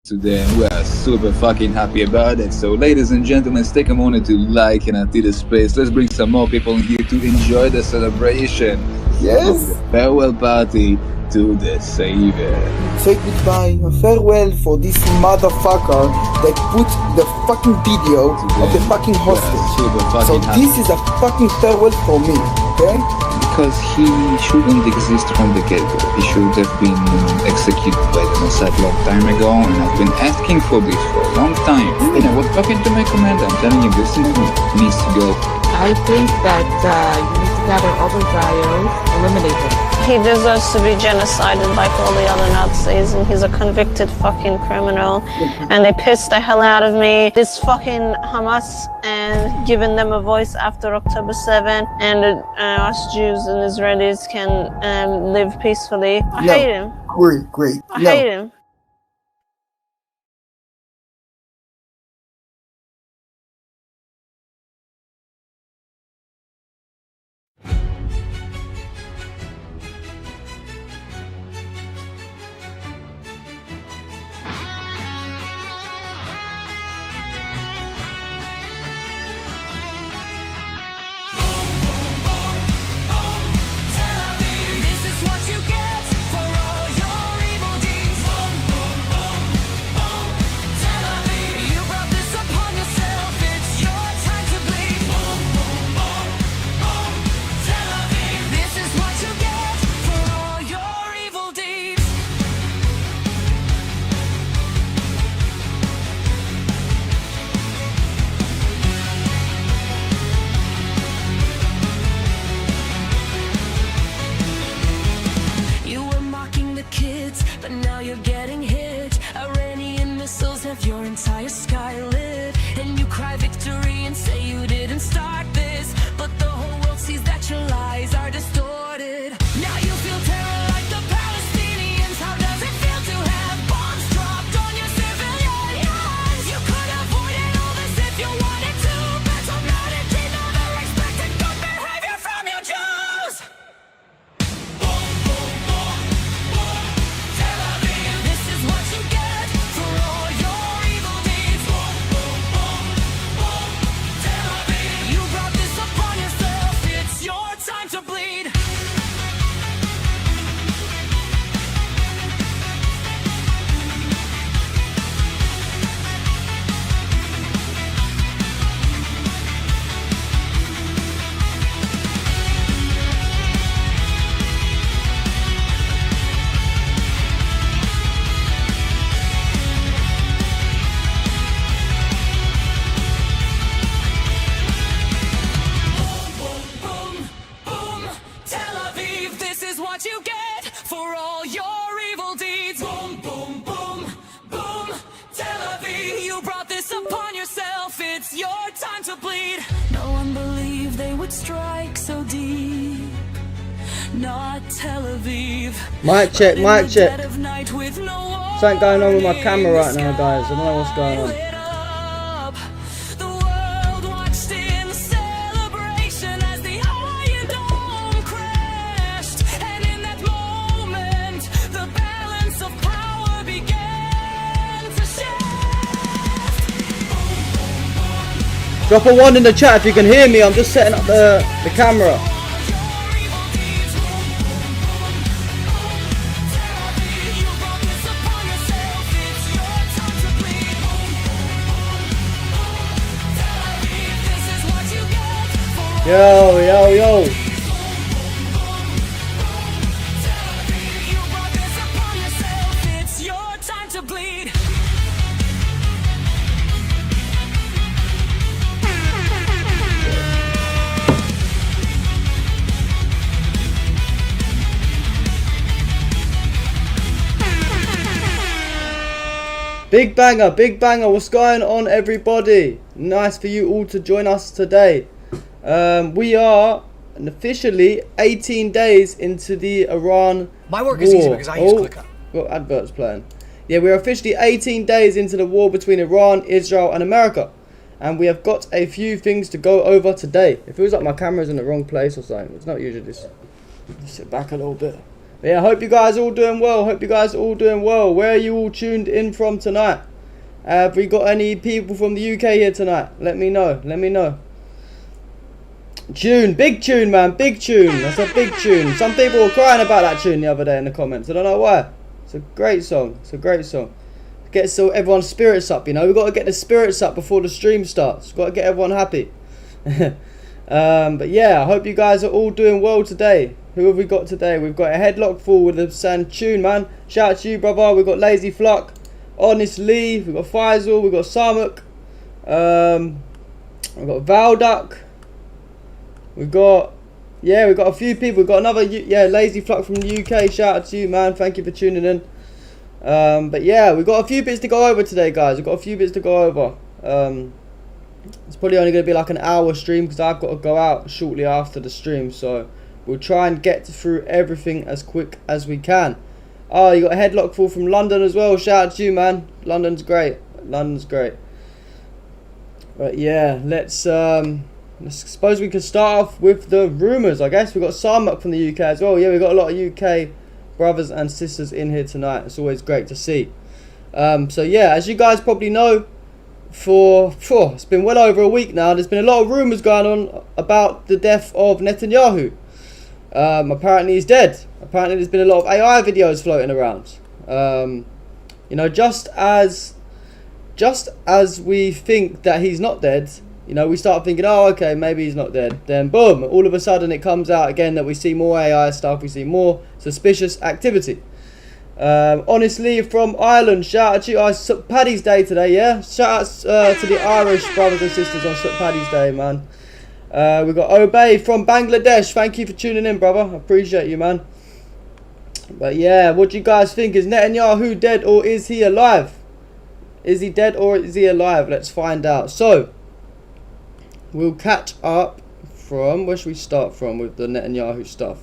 today, and we are super fucking happy about it. So ladies and gentlemen, take a moment to like and empty the space. Let's bring some more people in here to enjoy the celebration. Yes, the farewell party to the Savior. Say goodbye, a farewell for this motherfucker that put the fucking video of the fucking hostage. So this is a fucking farewell for me, okay? Because he shouldn't exist from the get-go. He should have been executed by the Mossad long time ago, and I've been asking for this for a long time. And I was talking to my commander. I'm telling him this needs to go. I think that you need to gather all the bios, eliminate them. He deserves to be genocided like all the other Nazis, and he's a convicted fucking criminal. And they pissed the hell out of me. This fucking Hamas and giving them a voice after October 7, and us Jews and Israelis can live peacefully. I hate him. Great. I hate him. But now you're getting hit. Iranian missiles have your entire sky lit. And you cry victory and say you didn't start this. But the whole world sees that your lies are distorted. Now you feel terror like the Palestinians. How does it feel to have bombs dropped on your civilians? You could have avoided all this if you wanted to, but I'm not a kid, never expected good behavior from you Jews. What you get for all your evil deeds. Boom, boom, boom, boom, Tel Aviv. You brought this upon yourself. It's your time to bleed. No one believed they would strike so deep. Not Tel Aviv. Mic check. Something going on with my camera right now, guys. I don't know what's going on. Drop a 1 in the chat if you can hear me. I'm just setting up the camera. Yo. Big banger, what's going on everybody? Nice for you all to join us today. We are officially 18 days into the Iran My work war. is easy because I use ClickUp. Got adverts playing. Yeah, we're officially 18 days into the war between Iran, Israel and America. And we have got a few things to go over today. It feels like my camera's in the wrong place or something. It's not usually this. Sit back a little bit. But yeah, hope you guys are all doing well. Hope you guys are all doing well. Where are you all tuned in from tonight? Have we got any people from the UK here tonight? Let me know. Let me know. Tune, big tune, man, big tune. That's a big tune. Some people were crying about that tune the other day in the comments. I don't know why. It's a great song. It's a great song. Get so everyone's spirits up, you know. We've got to get the spirits up before the stream starts. We've got to get everyone happy. But yeah, I hope you guys are all doing well today. Who have we got today? We've got a headlock full with a San tune, man. Shout out to you, brother. We've got Lazy Fluck, Honest Lee, we've got Faisal, we've got Samuk, we've got Valduck. We've got a few people. We've got another, Lazy Fluck from the UK. Shout out to you, man. Thank you for tuning in. But yeah, we've got a few bits to go over today, guys. We've got a few bits to go over. It's probably only going to be like an hour stream because I've got to go out shortly after the stream. So we'll try and get through everything as quick as we can. Oh, you got a headlock full from London as well. Shout out to you, man. London's great. London's great. But yeah, let's suppose we can start off with the rumours, I guess. We've got Samuk from the UK as well. Yeah, we've got a lot of UK brothers and sisters in here tonight. It's always great to see. So yeah, as you guys probably know, it's been well over a week now. There's been a lot of rumours going on about the death of Netanyahu. Apparently he's dead. Apparently there's been a lot of AI videos floating around. You know, just as we think that he's not dead, you know, we start thinking, oh, okay, maybe he's not dead. Then, boom, all of a sudden it comes out again that we see more AI stuff. We see more suspicious activity. Honestly, from Ireland, shout out to you. St. Paddy's Day today, yeah? Shout out to the Irish brothers and sisters on St. Paddy's Day, man. We've got Obey from Bangladesh. Thank you for tuning in, brother. I appreciate you, man. But yeah, what do you guys think? Is Netanyahu dead or is he alive? Is he dead or is he alive? Let's find out. So, we'll catch up from, where should we start from with the Netanyahu stuff?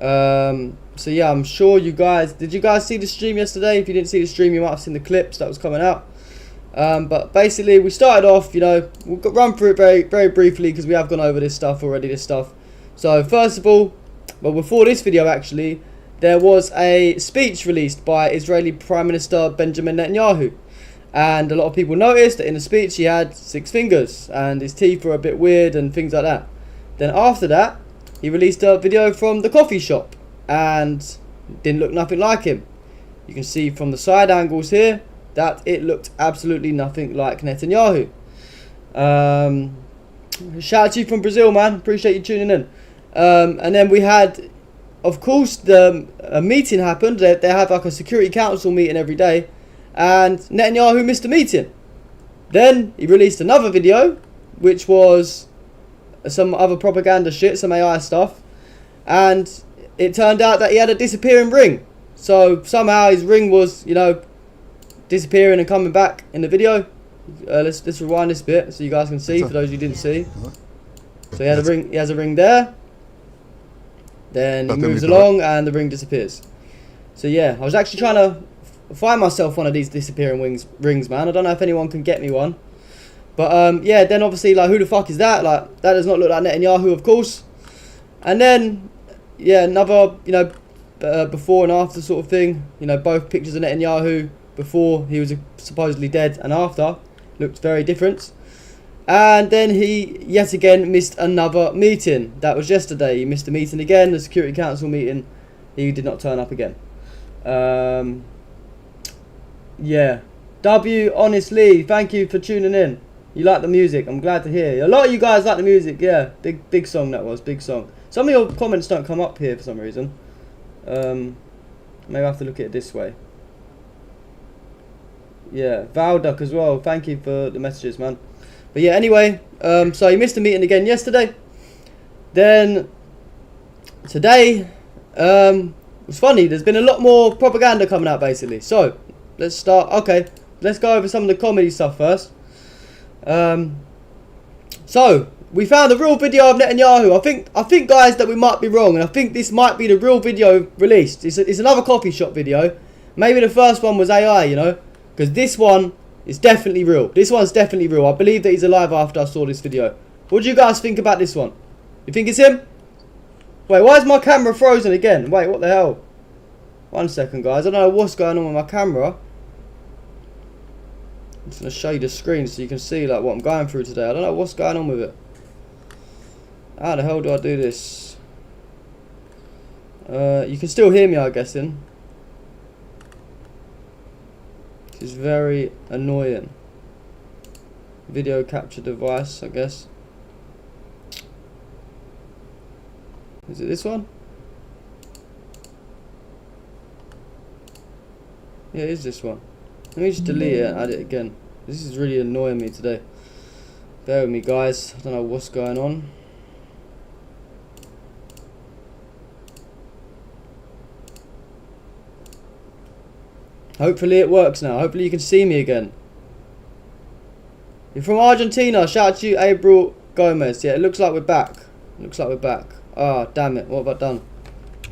So yeah, I'm sure you guys, did you guys see the stream yesterday? If you didn't see the stream, you might have seen the clips that was coming out. But basically, we started off, you know, we'll run through it very, very briefly because we have gone over this stuff already, So first of all, well, before this video actually, there was a speech released by Israeli Prime Minister Benjamin Netanyahu. And a lot of people noticed that in the speech he had 6 fingers and his teeth were a bit weird and things like that. Then after that, he released a video from the coffee shop and didn't look nothing like him. You can see from the side angles here that it looked absolutely nothing like Netanyahu. Shout out to you from Brazil, man. Appreciate you tuning in. And then we had, of course, a meeting happened. They have like a Security Council meeting every day. And Netanyahu missed the meeting. Then he released another video, which was some other propaganda shit, some AI stuff. And it turned out that he had a disappearing ring. So somehow his ring was, you know, disappearing and coming back in the video. Let's rewind this bit so you guys can see, for those who didn't see. So he had a ring. He has a ring there. Then he moves along and the ring disappears. So yeah, I was actually trying to find myself one of these disappearing rings, man. I don't know if anyone can get me one. But yeah, then obviously, like, who the fuck is that? Like, that does not look like Netanyahu, of course. And then, yeah, another, you know, before and after sort of thing. You know, both pictures of Netanyahu before he was supposedly dead and after looked very different. And then he yet again missed another meeting. That was yesterday. He missed a meeting again, the Security Council meeting. He did not turn up again. Yeah. W, honestly, thank you for tuning in. You like the music, I'm glad to hear. A lot of you guys like the music, yeah. Big song that was, big song. Some of your comments don't come up here for some reason. Maybe I have to look at it this way. Yeah, Valduck as well, thank you for the messages, man. But yeah, anyway, so he missed the meeting again yesterday. Then, today, it's funny, there's been a lot more propaganda coming out basically. So, let's start, okay, let's go over some of the comedy stuff first. So, we found the real video of Netanyahu. I think guys that we might be wrong, and I think this might be the real video released. It's another coffee shop video. Maybe the first one was AI, you know, because this one is definitely real. This one's definitely real. I believe that he's alive after I saw this video. What do you guys think about this one? You think it's him? Wait, why is my camera frozen again? Wait, what the hell? 1 second, guys. I don't know what's going on with my camera. I'm just going to show you the screen so you can see like what I'm going through today. I don't know what's going on with it. How the hell do I do this? You can still hear me, I'm guessing. This is very annoying. Video capture device, I guess. Is it this one? Yeah, it is this one. Let me just delete it and add it again. This is really annoying me today. Bear with me, guys. I don't know what's going on. Hopefully it works now. Hopefully you can see me again. You're from Argentina. Shout out to you, April Gomez. Yeah, it looks like we're back. Looks like we're back. Ah, damn it. What have I done?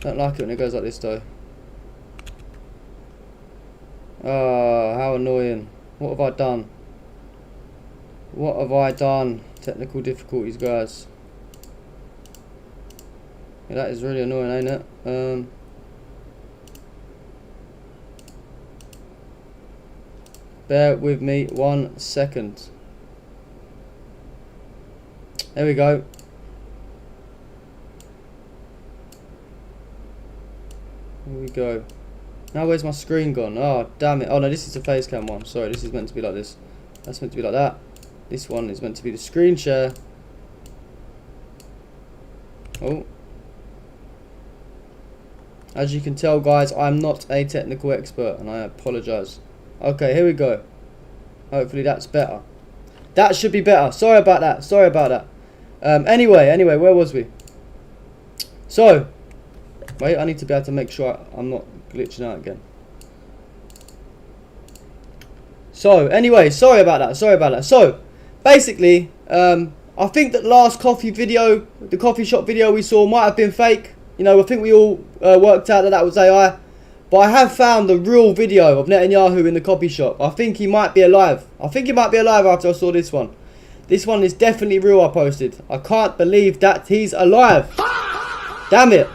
Don't like it when it goes like this, though. Ah, how annoying. What have I done? What have I done? Technical difficulties, guys. Yeah, that is really annoying, ain't it? Bear with me 1 second. There we go. Here we go. Now where's my screen gone? Oh, damn it. Oh no, this is the face cam one. Sorry, this is meant to be like this. That's meant to be like that. This one is meant to be the screen share. Oh. As you can tell, guys, I'm not a technical expert and I apologise. Okay, here we go. Hopefully that's better. That should be better. Sorry about that. Sorry about that. Anyway, where was we? So, wait, I need to be able to make sure I'm not glitching out again. So, anyway, sorry about that. So, basically, I think that last coffee video, the coffee shop video we saw might have been fake. You know, I think we all worked out that that was AI. But I have found the real video of Netanyahu in the coffee shop. I think he might be alive. I think he might be alive after I saw this one. This one is definitely real, I posted. I can't believe that he's alive. Damn it.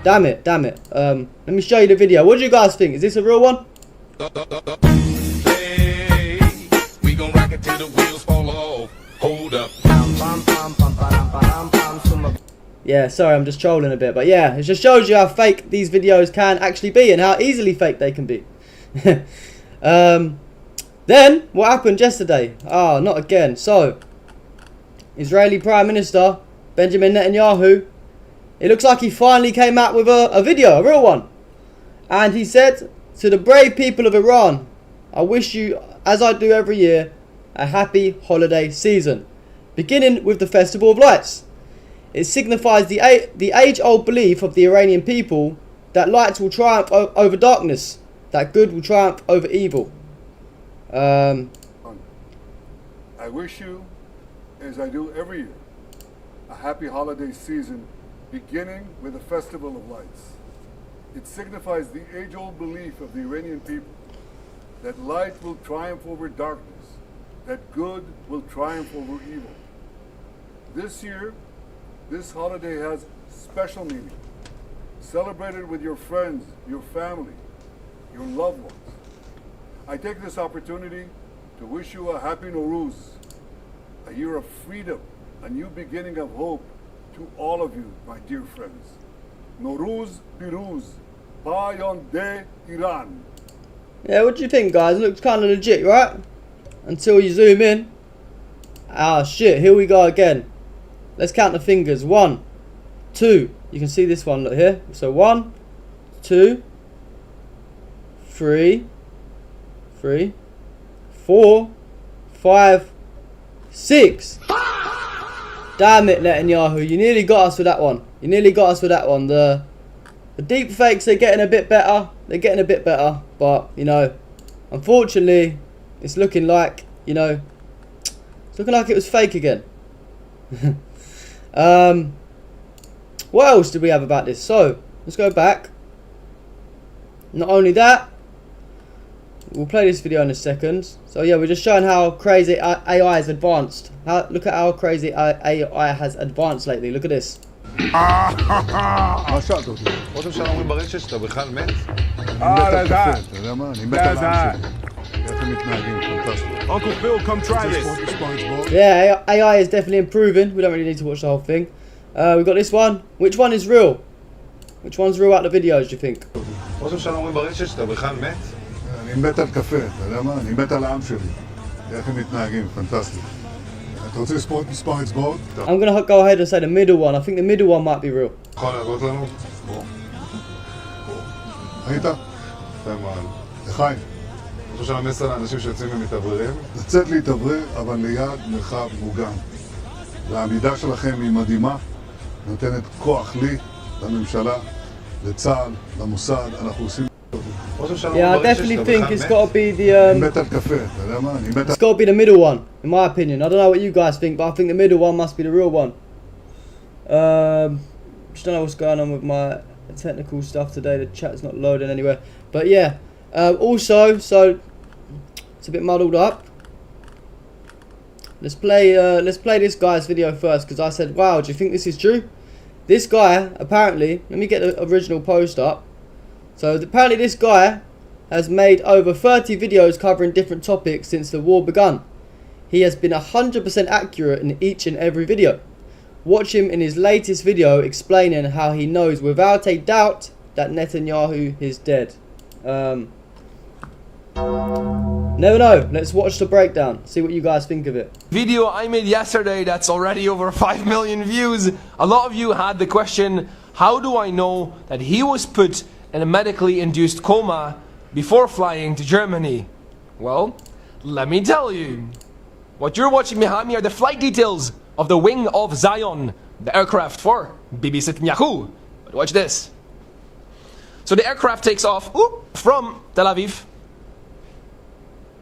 Damn it. Damn it. Let me show you the video. What do you guys think? Is this a real one? Hey, we gon' rock it till the wheels fall off. Hold up. Yeah, sorry, I'm just trolling a bit. But yeah, it just shows you how fake these videos can actually be and how easily fake they can be. Then, what happened yesterday? Ah, not again. So, Israeli Prime Minister Benjamin Netanyahu, it looks like he finally came out with a video, a real one. And he said, to the brave people of Iran, I wish you, as I do every year, a happy holiday season, beginning with the Festival of Lights. It signifies the age-old belief of the Iranian people that lights will triumph over darkness, that good will triumph over evil. I wish you, as I do every year, a happy holiday season, beginning with the Festival of Lights. It signifies the age-old belief of the Iranian people that light will triumph over darkness, that good will triumph over evil. This year, this holiday has special meaning. Celebrate it with your friends, your family, your loved ones. I take this opportunity to wish you a happy Nowruz, a year of freedom, a new beginning of hope to all of you, my dear friends. Nowruz Piruz, Pa Yonde Iran. Yeah, what do you think, guys? It looks kind of legit, right? Until you zoom in. Ah, shit, here we go again. Let's count the fingers. 1, 2. You can see this one, look here. So 1, 2, 3, 4, 5, 6. Damn it, Netanyahu. You nearly got us with that one. You nearly got us with that one. The deep fakes are getting a bit better. They're getting a bit better. But, you know, unfortunately, it's looking like, you know, it's looking like it was fake again. What else did we have about this? So, let's go back. Not only that, we'll play this video in a second. So yeah, we're just showing how crazy AI has advanced. Look at how crazy AI has advanced lately. Look at this. מה שאלת אותי? ראש הממשלה אומרים ברשת שאתה בכלל מת? אני מת על קפה, אתה יודע מה? אני מת על העם שלי. איך הם מתנהגים, פנטסטי. Uncle Phil, come try this. Yeah, AI is definitely improving. We don't really need to watch the whole thing. We've got this one. Which one is real? Which one's real out of the videos, do you think? ראש הממשלה אומרים ברשת שאתה בכלל מת? אני מת על קפה, אתה יודע מה? אני מת על העם שלי. איך הם מתנהגים, פנטסטי. אתה רוצה לספור את מספר אצבעות? I'm gonna go ahead and say the middle one. I think the middle one might be real. יכול להראות לנו? היית? יפה מאוד. לחיים. ראש הממשלה מסר לאנשים שיוצאים ומתאווררים? לצאת להתאוורר, אבל ליד מרחב מוגן. והעמידה שלכם היא מדהימה, נותנת כוח לי, לממשלה, לצה"ל, למוסד, אנחנו עושים... Yeah, I definitely think it's got to be the אני מת על קפה, אתה יודע מה? אני מת על... it's got to be the middle one, in my opinion. I don't know what you guys think, but I think the middle one must be the real one. Just don't know what's going on with my technical stuff today. The chat's not loading anywhere. But yeah, also, so it's a bit muddled up. Let's play this guy's video first, because I said, wow, do you think this is true? This guy, apparently, let me get the original post up. So apparently this guy has made over 30 videos covering different topics since the war begun. He has been 100% accurate in each and every video. Watch him in his latest video explaining how he knows without a doubt that Netanyahu is dead. Never know. Let's watch the breakdown. See what you guys think of it. Video I made yesterday that's already over 5 million views. A lot of you had the question, how do I know that he was put in a medically induced coma before flying to Germany? Well, let me tell you. What you're watching behind me are the flight details of the wing of Zion, the aircraft for Bibi Netanyahu. But watch this. So the aircraft takes off from Tel Aviv.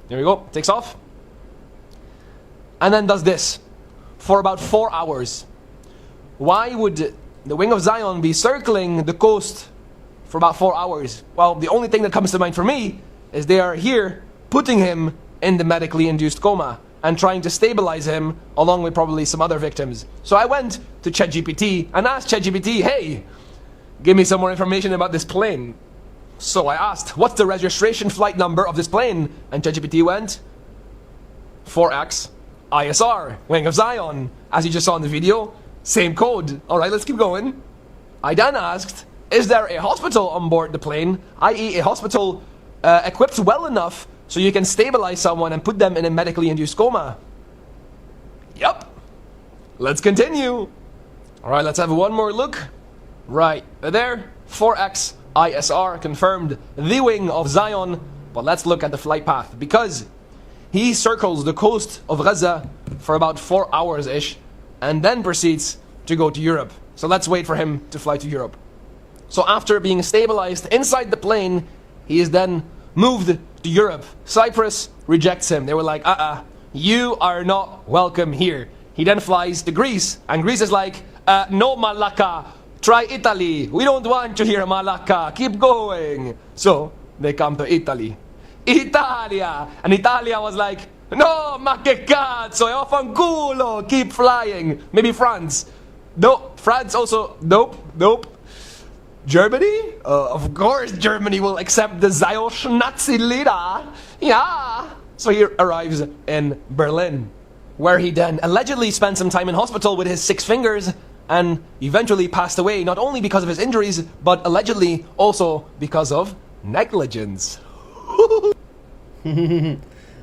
There we go, takes off. And then does this for about 4 hours. Why would the wing of Zion be circling the coast for about 4 hours? Well, the only thing that comes to mind for me is they are here putting him in the medically induced coma and trying to stabilize him along with probably some other victims. So I went to ChatGPT and asked ChatGPT, hey, give me some more information about this plane. So I asked, what's the registration flight number of this plane? And ChatGPT went, 4X ISR, Wing of Zion. As you just saw in the video, same code. Alright, let's keep going. I then asked, is there a hospital on board the plane, i.e. a hospital equipped well enough so you can stabilize someone and put them in a medically induced coma? Yup. Let's continue. Alright, let's have one more look. Right there, 4X ISR confirmed the wing of Zion. But let's look at the flight path, because he circles the coast of Gaza for about 4 hours-ish and then proceeds to go to Europe. So let's wait for him to fly to Europe. So after being stabilized inside the plane, he is then moved to Europe. Cyprus rejects him. They were like, you are not welcome here. He then flies to Greece, and Greece is like, no Malacca, try Italy. We don't want you here, Malacca. Keep going. So they come to Italy. Italia! And Italia was like, no, ma che cazzo, e affanculo, keep flying. Maybe France. No, France also, nope. Germany? Of course Germany will accept the Zionist Nazi leader. Yeah. So he arrives in Berlin, where he then allegedly spent some time in hospital with his 6 fingers and eventually passed away, not only because of his injuries, but allegedly also because of negligence.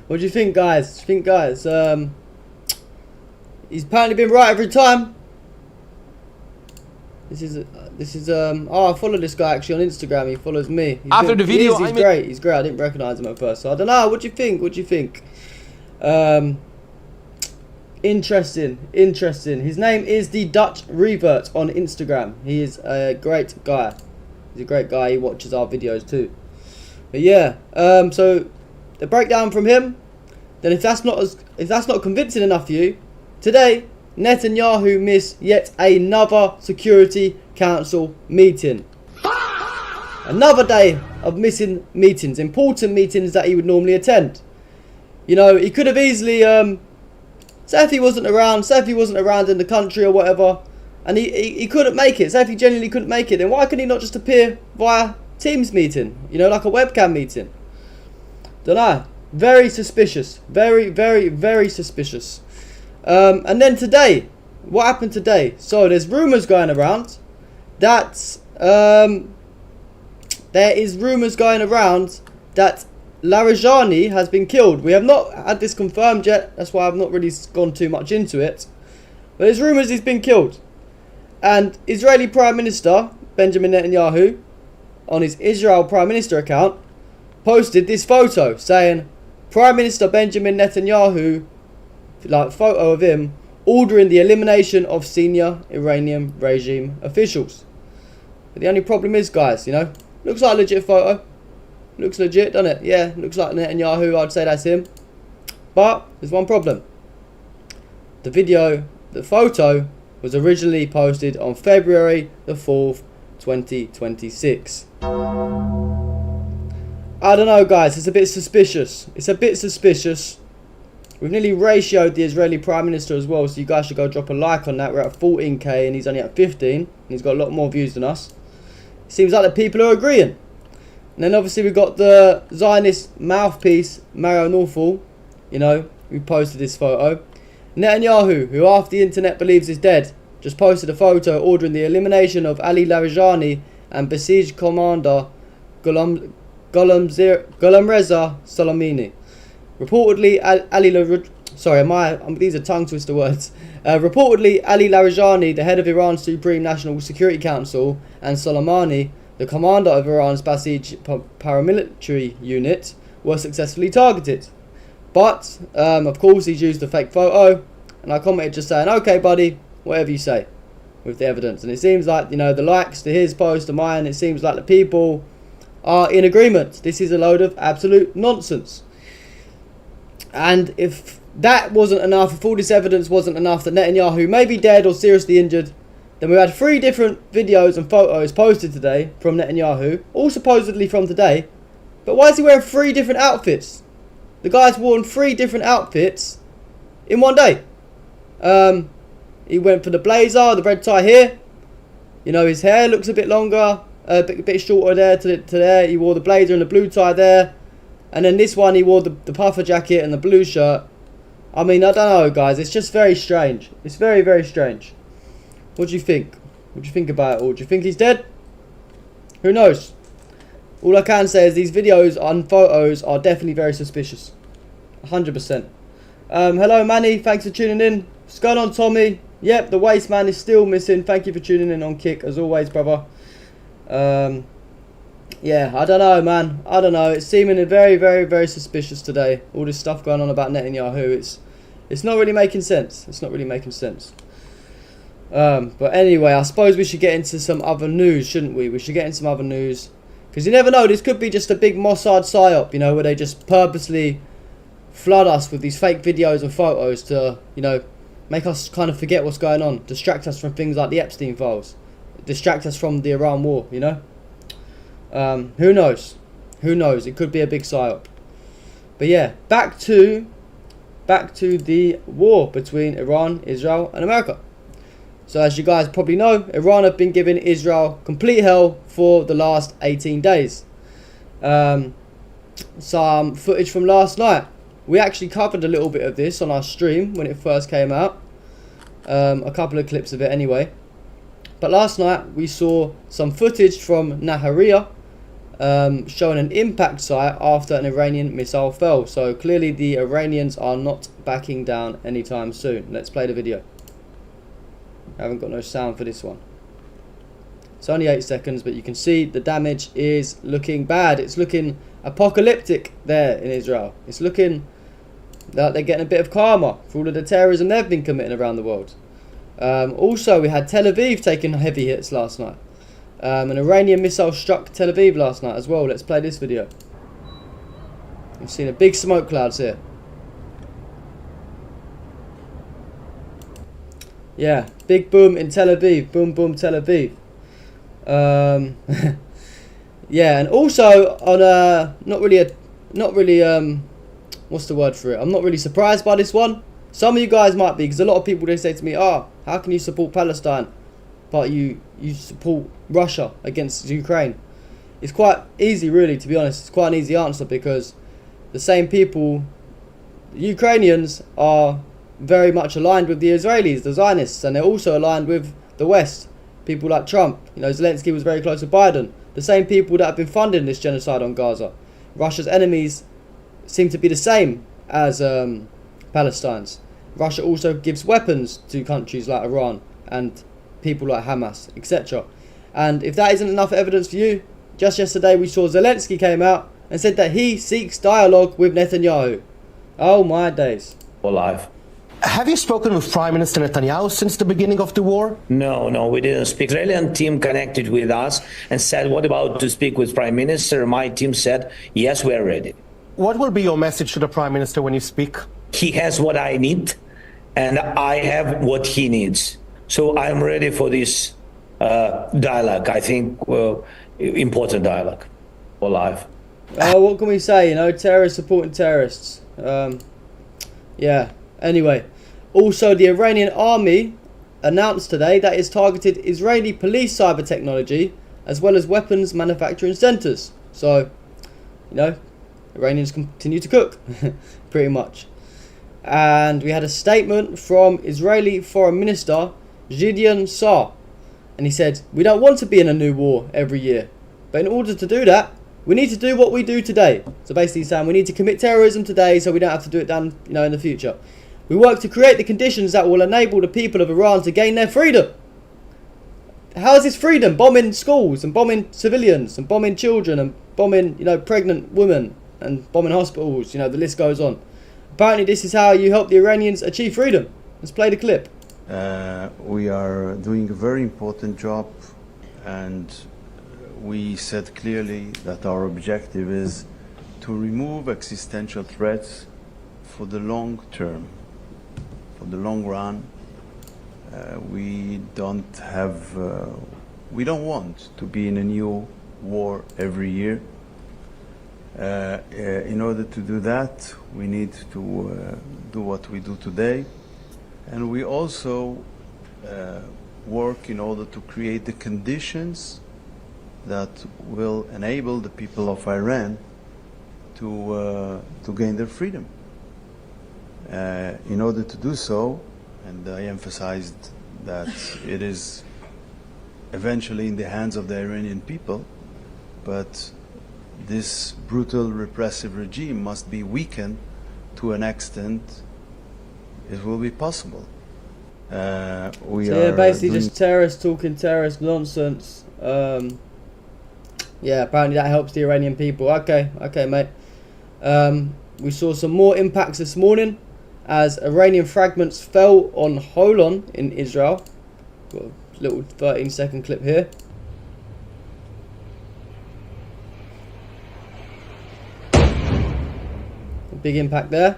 What do you think, guys? He's apparently been right every time. This is I follow this guy actually on Instagram. He follows me. After the video, he's great. He's great. I didn't recognize him at first, so I don't know. What do you think? Interesting. His name is the Dutch Revert on Instagram. He is a great guy. He's a great guy. He watches our videos too. But yeah, so the breakdown from him. Then if that's not convincing enough for you, today Netanyahu missed yet another Security Council meeting. Another day of missing meetings, important meetings that he would normally attend. You know, he could have easily say if he wasn't around in the country or whatever, and he couldn't make it. So if he genuinely couldn't make it, then why couldn't he not just appear via Teams meeting? You know, like a webcam meeting. Don't know. Very suspicious. Very, very, very suspicious. And then today, what happened today? So there's rumours going around that there is rumours going around that Larijani has been killed. We have not had this confirmed yet. That's why I've not really gone too much into it. But there's rumours he's been killed. And Israeli Prime Minister Benjamin Netanyahu, on his Israel Prime Minister account, posted this photo saying, Prime Minister Benjamin Netanyahu, like photo of him, ordering the elimination of senior Iranian regime officials. But the only problem is, guys, you know, looks like a legit photo. Looks legit, doesn't it? Yeah, looks like Netanyahu. I'd say that's him. But there's one problem. The photo was originally posted on February the 4th, 2026. I don't know, guys. It's a bit suspicious. It's a bit suspicious. We've nearly ratioed the Israeli Prime Minister as well, so you guys should go drop a like on that. We're at 14k and he's only at 15. And he's got a lot more views than us. It seems like the people are agreeing. And then obviously we've got the Zionist mouthpiece, Mario Norful, you know, who posted this photo. Netanyahu, who half the internet believes is dead, just posted a photo ordering the elimination of Ali Larijani and Basij commander Ghulam Reza Soleimani. Reportedly, these are tongue twister words. Reportedly, Ali Larijani, the head of Iran's Supreme National Security Council, and Soleimani, the commander of Iran's Basij paramilitary unit, were successfully targeted. But, of course, he's used a fake photo, and I commented just saying, okay, buddy, whatever you say, with the evidence. And it seems like, you know, the likes to his post, to mine, it seems like the people are in agreement. This is a load of absolute nonsense. And if that wasn't enough, if all this evidence wasn't enough that Netanyahu may be dead or seriously injured, then we had 3 different videos and photos posted today from Netanyahu, all supposedly from today. But why is he wearing 3 different outfits? The guy's worn 3 different outfits in one day. He went for the blazer, the red tie here. You know, his hair looks a bit longer, a bit shorter there to there. He wore the blazer and the blue tie there. And then this one, he wore the puffer jacket and the blue shirt. I mean, I don't know, guys. It's just very strange. It's very, very strange. What do you think? What do you think about it all? Do you think he's dead? Who knows? All I can say is these videos and photos are definitely very suspicious. 100%. Hello, Manny. Thanks for tuning in. What's going on, Tommy? Yep, the waist man is still missing. Thank you for tuning in on Kick, as always, brother. Yeah, I don't know, man. I don't know. It's seeming very, very, very suspicious today. All this stuff going on about Netanyahu. It's not really making sense. It's not really making sense. But anyway, I suppose we should get into some other news, shouldn't we? We should get into some other news. Because you never know, this could be just a big Mossad psyop, you know, where they just purposely flood us with these fake videos and photos to, you know, make us kind of forget what's going on. Distract us from things like the Epstein files. Distract us from the Iran war, you know? Who knows? Who knows? It could be a big psyop. But yeah, back to the war between Iran, Israel and America. So as you guys probably know, Iran have been giving Israel complete hell for the last 18 days. Some footage from last night. We actually covered a little bit of this on our stream when it first came out. A couple of clips of it anyway. But last night we saw some footage from Nahariya showing an impact site after an Iranian missile fell. So clearly the Iranians are not backing down anytime soon. Let's play the video. I haven't got no sound for this one. It's only 8 seconds, but you can see the damage is looking bad. It's looking apocalyptic there in Israel. It's looking like they're getting a bit of karma for all of the terrorism they've been committing around the world. Also, we had Tel Aviv taking heavy hits last night. An Iranian missile struck Tel Aviv last night as well. Let's play this video. You've seen a big smoke clouds here. Yeah, big boom in Tel Aviv. Boom, boom, Tel Aviv. Yeah, and also on not really what's the word for it? I'm not really surprised by this one. Some of you guys might be, because a lot of people, they say to me, "Oh, how can you support Palestine? but you support Russia against Ukraine? It's quite easy, really, to be honest. It's quite an easy answer, because the same people, the Ukrainians, are very much aligned with the Israelis, the Zionists, and they're also aligned with the West. People like Trump, Zelensky was very close to Biden. The same people that have been funding this genocide on Gaza. Russia's enemies seem to be the same as Palestine's. Russia also gives weapons to countries like Iran and people like Hamas, etc. And if that isn't enough evidence for you, just yesterday we saw Zelensky came out and said that he seeks dialogue with Netanyahu. Oh my days. Alive. Have you spoken with Prime Minister Netanyahu since the beginning of the war? No, we didn't speak. The Israeli team connected with us and said, what about to speak with Prime Minister? My team said, yes, we are ready. What will be your message to the Prime Minister when you speak? He has what I need, and I have what he needs. So I'm ready for this dialogue. I think important dialogue. Alive. What can we say? Terrorists supporting terrorists. Yeah. Anyway, also the Iranian army announced today that it's targeted Israeli police cyber technology as well as weapons manufacturing centres. So, Iranians continue to cook, pretty much. And we had a statement from Israeli Foreign Minister Gideon Sa'ar, and he said, "We don't want to be in a new war every year, but in order to do that, we need to do what we do today." So basically he's saying we need to commit terrorism today so we don't have to do it down, in the future. We work to create the conditions that will enable the people of Iran to gain their freedom. How is this freedom? Bombing schools and bombing civilians and bombing children and bombing, pregnant women and bombing hospitals. The list goes on. Apparently this is how you help the Iranians achieve freedom. Let's play the clip. We are doing a very important job, and we said clearly that our objective is to remove existential threats for the long term. For the long run, we don't want to be in a new war every year. In order to do that, we need to do what we do today, and we also work in order to create the conditions that will enable the people of Iran to gain their freedom. In order to do so, and I emphasized that it is eventually in the hands of the Iranian people, but this brutal repressive regime must be weakened to an extent it will be possible. Basically just terrorists talking terrorist nonsense. Apparently that helps the Iranian people. Okay, mate. We saw some more impacts this morning as Iranian fragments fell on Holon in Israel. Got a little 13-second clip here. A big impact there.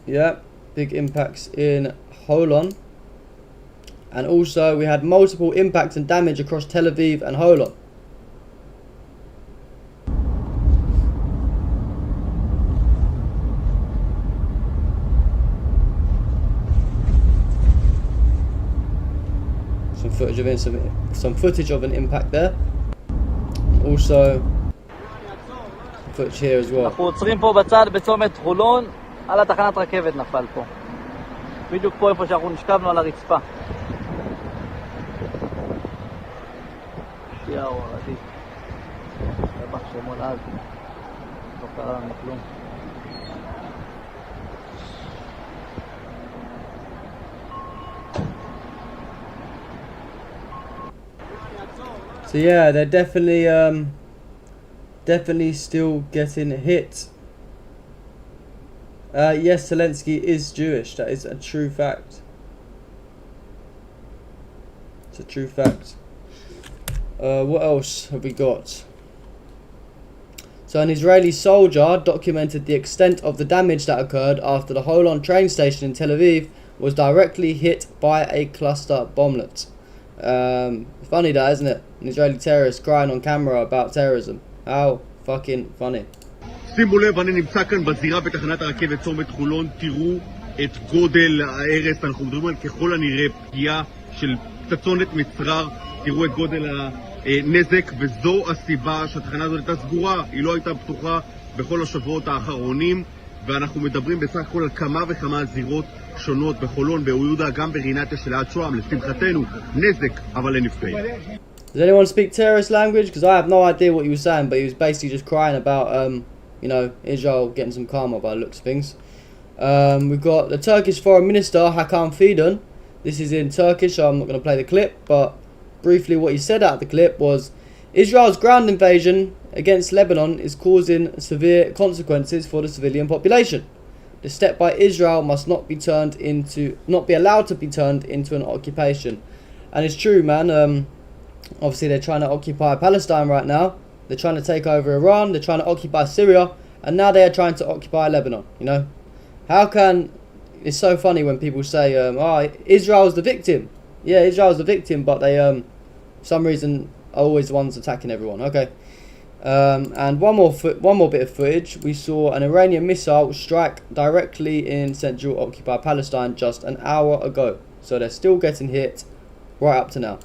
Yeah, big impacts in Holon. And also we had multiple impacts and damage across Tel Aviv and Holon. Some footage of an impact there. Also footage here as well. אנחנו עוצרים פה בצד בצומת חולון, על התחנת רכבת נפל פה. בדיוק פה איפה שאנחנו נשכבנו על הרצפה. שיהו עדיף. רבח שמול אז. לא קרה לנו כלום. So yeah, they're definitely still getting hit. Yes, Zelensky is Jewish. That is a true fact. It's a true fact. What else have we got? So an Israeli soldier documented the extent of the damage that occurred after the Holon train station in Tel Aviv was directly hit by a cluster bomblet. Funny that, isn't it? An Israeli terrorist crying on camera about terrorism. How fucking funny. שימו לב, אני נמצא כאן בזירה בתחנת הרכבת צומת חולון, תראו את גודל ההרס, אנחנו מדברים על ככל הנראה פגיעה של פצצונת מצרר, תראו את גודל הנזק, וזו הסיבה שהתחנה הזאת הייתה סגורה, היא לא הייתה פתוחה בכל השבועות האחרונים, ואנחנו מדברים בסך הכל על כמה וכמה זירות שונות בחולון, באור יהודה, גם ברינתיה של עד שוהם, לשמחתנו, נזק, אבל אין נפגעים. Does anyone speak terrorist language? Because I have no idea what he was saying, but he was basically just crying about, you know, Israel getting some karma by the looks of things. We've got the Turkish Foreign Minister, Hakan Fidan. This is in Turkish, so I'm not going to play the clip, but briefly what he said out of the clip was, Israel's ground invasion against Lebanon is causing severe consequences for the civilian population. The step by Israel must not be allowed to be turned into an occupation. And it's true, man. Obviously they're trying to occupy Palestine right now. They're trying to take over Iran. They're trying to occupy Syria, and now they are trying to occupy Lebanon. You know, how can? It's so funny when people say, Israel's the victim. Yeah, Israel's the victim, but they, for some reason, are always the ones attacking everyone. Okay. And one more bit of footage. We saw an Iranian missile strike directly in central occupied Palestine just an hour ago. So they're still getting hit right up to now.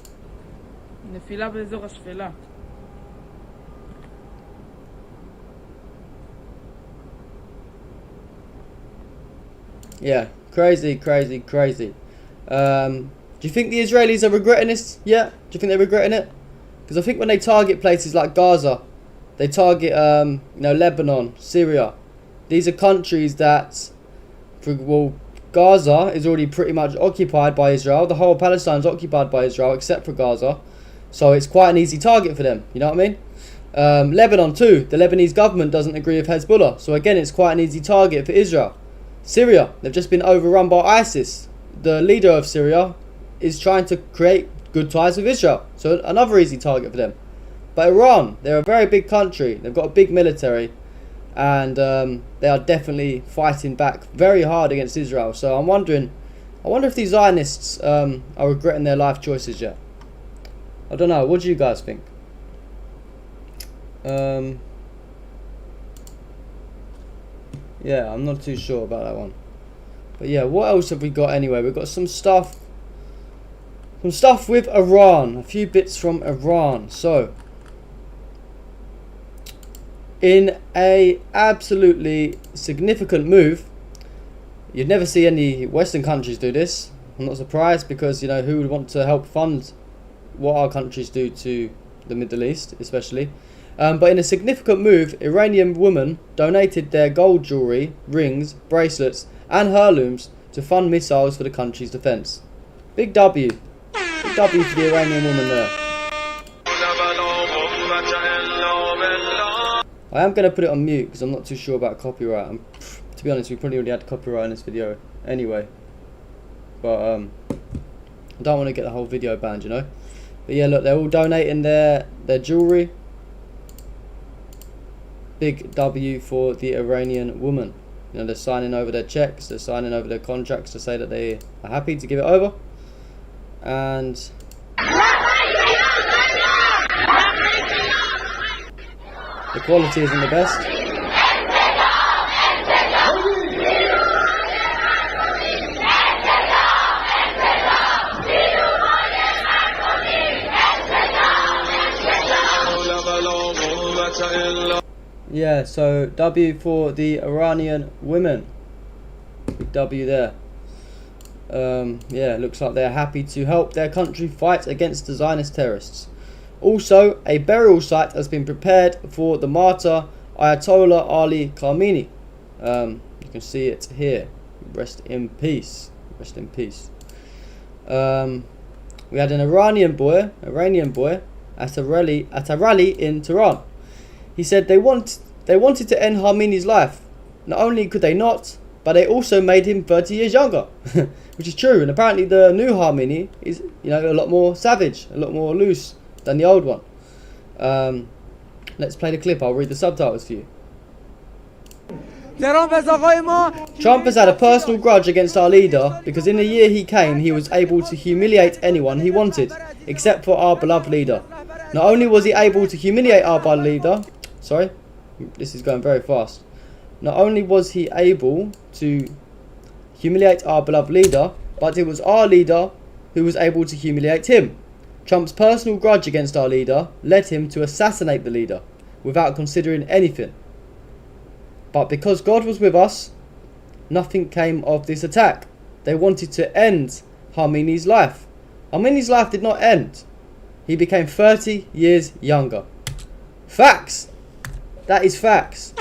נפילה באזור השפלה. Yeah, crazy. Do you think the Israelis are regretting this? Yeah, do you think they're regretting it? Because I think when they target places like Gaza, they target Lebanon, Syria. These are countries that, Gaza is already pretty much occupied by Israel. The whole of Palestine is occupied by Israel except for Gaza. So it's quite an easy target for them, you know what I mean? Lebanon too, the Lebanese government doesn't agree with Hezbollah. So again, it's quite an easy target for Israel. Syria, they've just been overrun by ISIS. The leader of Syria is trying to create good ties with Israel. So another easy target for them. But Iran, they're a very big country. They've got a big military. And they are definitely fighting back very hard against Israel. So I wonder if these Zionists are regretting their life choices yet. I don't know. What do you guys think? Yeah, I'm not too sure about that one. But yeah, what else have we got anyway? We've got some stuff with Iran. A few bits from Iran. So, in a absolutely significant move, you'd never see any Western countries do this. I'm not surprised because, you know, who would want to help fund what our countries do to the Middle East, especially. But in a significant move, Iranian women donated their gold jewellery, rings, bracelets and heirlooms to fund missiles for the country's defence. Big W. Big W for the Iranian woman there. I am going to put it on mute because I'm not too sure about copyright. To be honest, we probably already had copyright in this video anyway. But I don't want to get the whole video banned, you know. But yeah, look, they're all donating their jewellery. Big W for the Iranian woman. You know, they're signing over their checks, they're signing over their contracts to say that they are happy to give it over. And the quality isn't the best. Yeah, so W for the Iranian women. Big W there. Yeah, looks like they're happy to help their country fight against the Zionist terrorists. Also, a burial site has been prepared for the martyr Ayatollah Ali Khamenei. You can see it here. Rest in peace. Rest in peace. We had an Iranian boy at a rally in Tehran. He said they wanted to end Khamenei's life. Not only could they not, but they also made him 30 years younger, which is true. And apparently the new Khamenei is, you know, a lot more savage, a lot more loose than the old one. Let's play the clip. I'll read the subtitles for you. Trump has had a personal grudge against our leader because in the year he came, he was able to humiliate anyone he wanted, except for our beloved leader. Not only was he able to humiliate our beloved leader, sorry, this is going very fast. Not only was he able to humiliate our beloved leader, but it was our leader who was able to humiliate him. Trump's personal grudge against our leader led him to assassinate the leader without considering anything. But because God was with us, nothing came of this attack. They wanted to end Khamenei's life. Khamenei's life did not end. He became 30 years younger. Facts! That is facts.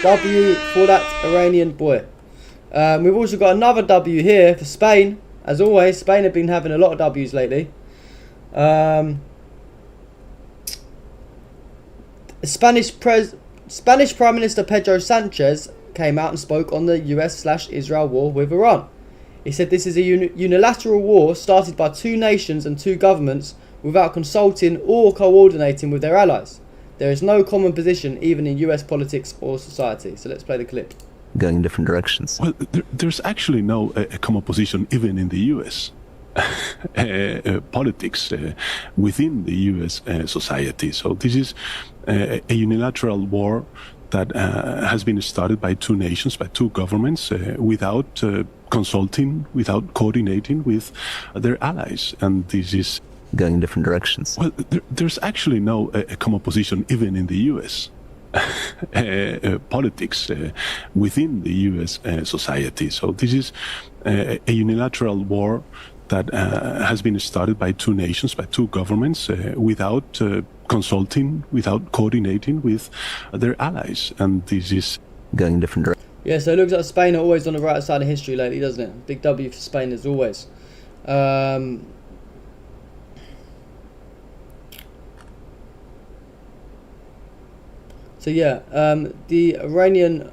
W for that Iranian boy. We've also got another W here for Spain. As always, Spain have been having a lot of W's lately. Spanish Prime Minister Pedro Sanchez came out and spoke on the US/Israel war with Iran. He said this is a unilateral war started by two nations and two governments without consulting or coordinating with their allies. There is no common position even in US politics or society. So let's play the clip. Going in different directions. Well, there's actually no common position even in the US politics within the US society. So this is a unilateral war that has been started by two nations, by two governments, without consulting, without coordinating with their allies. And this is going in different directions. Well, there's actually no common position even in the US politics within the US society. So this is a unilateral war that has been started by two nations, by two governments, without consulting, without coordinating with their allies. And this is going in different directions. Yeah, so it looks like Spain are always on the right side of history lately, doesn't it? Big W for Spain as always. So yeah, an Iranian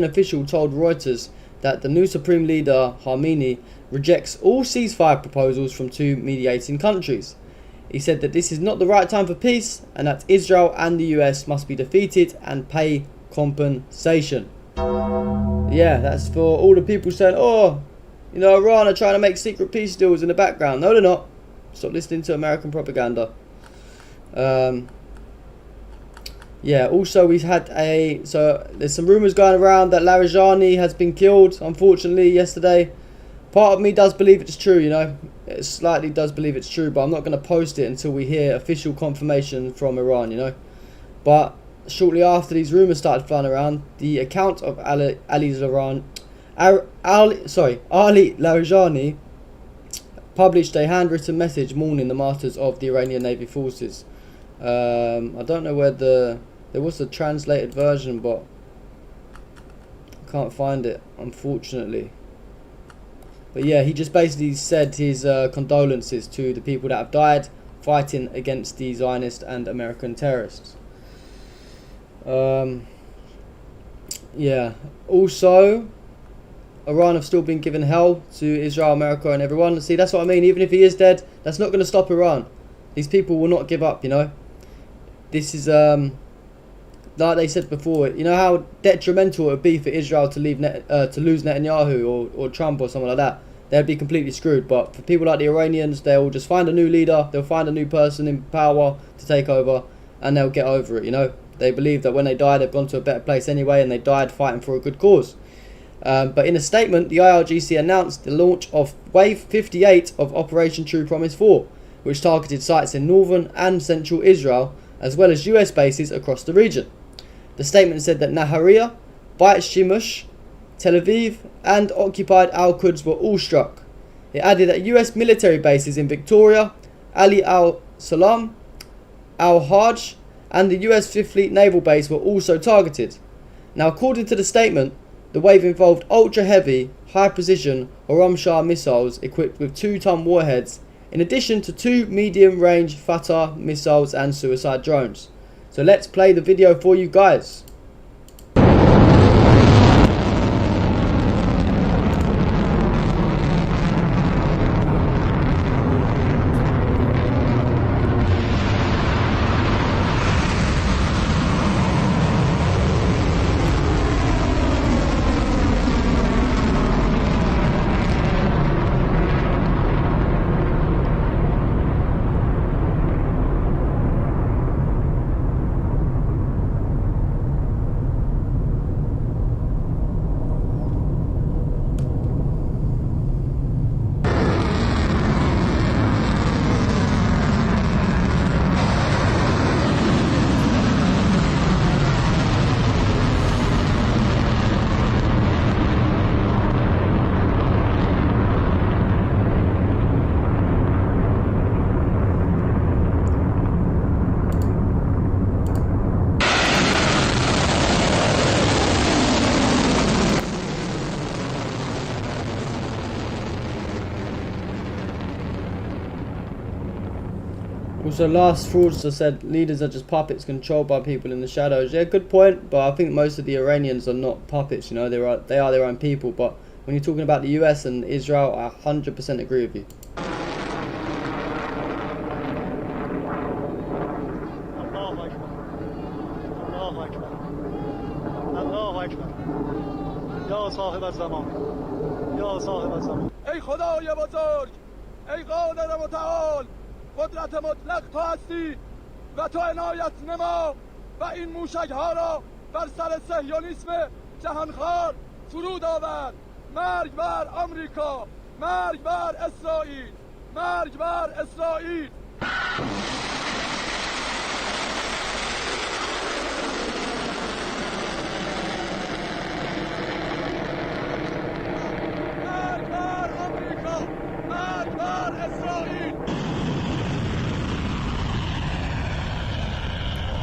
official told Reuters that the new supreme leader Khamenei rejects all ceasefire proposals from two mediating countries. He said that this is not the right time for peace and that Israel and the US must be defeated and pay compensation. Yeah, that's for all the people saying, oh, you know, Iran are trying to make secret peace deals in the background. No, they're not. Stop listening to American propaganda. Yeah, also we've had so there's some rumours going around that Larijani has been killed, unfortunately, yesterday. Part of me does believe it's true, you know. It slightly does believe it's true, but I'm not going to post it until we hear official confirmation from Iran, you know. But shortly after these rumours started flying around, the account of Ali Larijani published a handwritten message mourning the martyrs of the Iranian Navy forces. I don't know where there was a translated version, but I can't find it, unfortunately. But yeah, he just basically said his condolences to the people that have died fighting against the Zionist and American terrorists. Yeah, also Iran have still been giving hell to Israel, America and everyone. See, that's what I mean. Even if he is dead, that's not going to stop Iran. These people will not give up, you know. This is like they said before, you know how detrimental it would be for Israel to lose Netanyahu or Trump or someone like that. They'd be completely screwed. But for people like the Iranians, they'll just find a new leader, they'll find a new person in power to take over, and they'll get over it, you know. They believe that when they die, they've gone to a better place anyway, and they died fighting for a good cause. But in a statement, the IRGC announced the launch of Wave 58 of Operation True Promise 4, which targeted sites in northern and central Israel, as well as US bases across the region. The statement said that Nahariya, Beit Shemesh, Tel Aviv and occupied Al-Quds were all struck. It added that US military bases in Victoria, Ali al-Salam, Al-Hajj and the US 5th Fleet Naval Base were also targeted. Now, according to the statement, the wave involved ultra-heavy, high-precision Horam Shah missiles equipped with 2-ton warheads, in addition to 2 medium-range Fatah missiles and suicide drones. So let's play the video for you guys. Also, last fraudster said leaders are just puppets controlled by people in the shadows. Yeah, good point, but I think most of the Iranians are not puppets, you know, they are their own people. But when you're talking about the US and Israel, I 100% agree with you. ای خدای بزرگ، ای قادر متعال، قدرت مطلق تو هستی و تو عنایت نما و این موشک ها را بر سر صهیونیسم جهانخوار فرود آورد. مرگ بر آمریکا، مرگ بر اسرائیل، مرگ بر اسرائیل.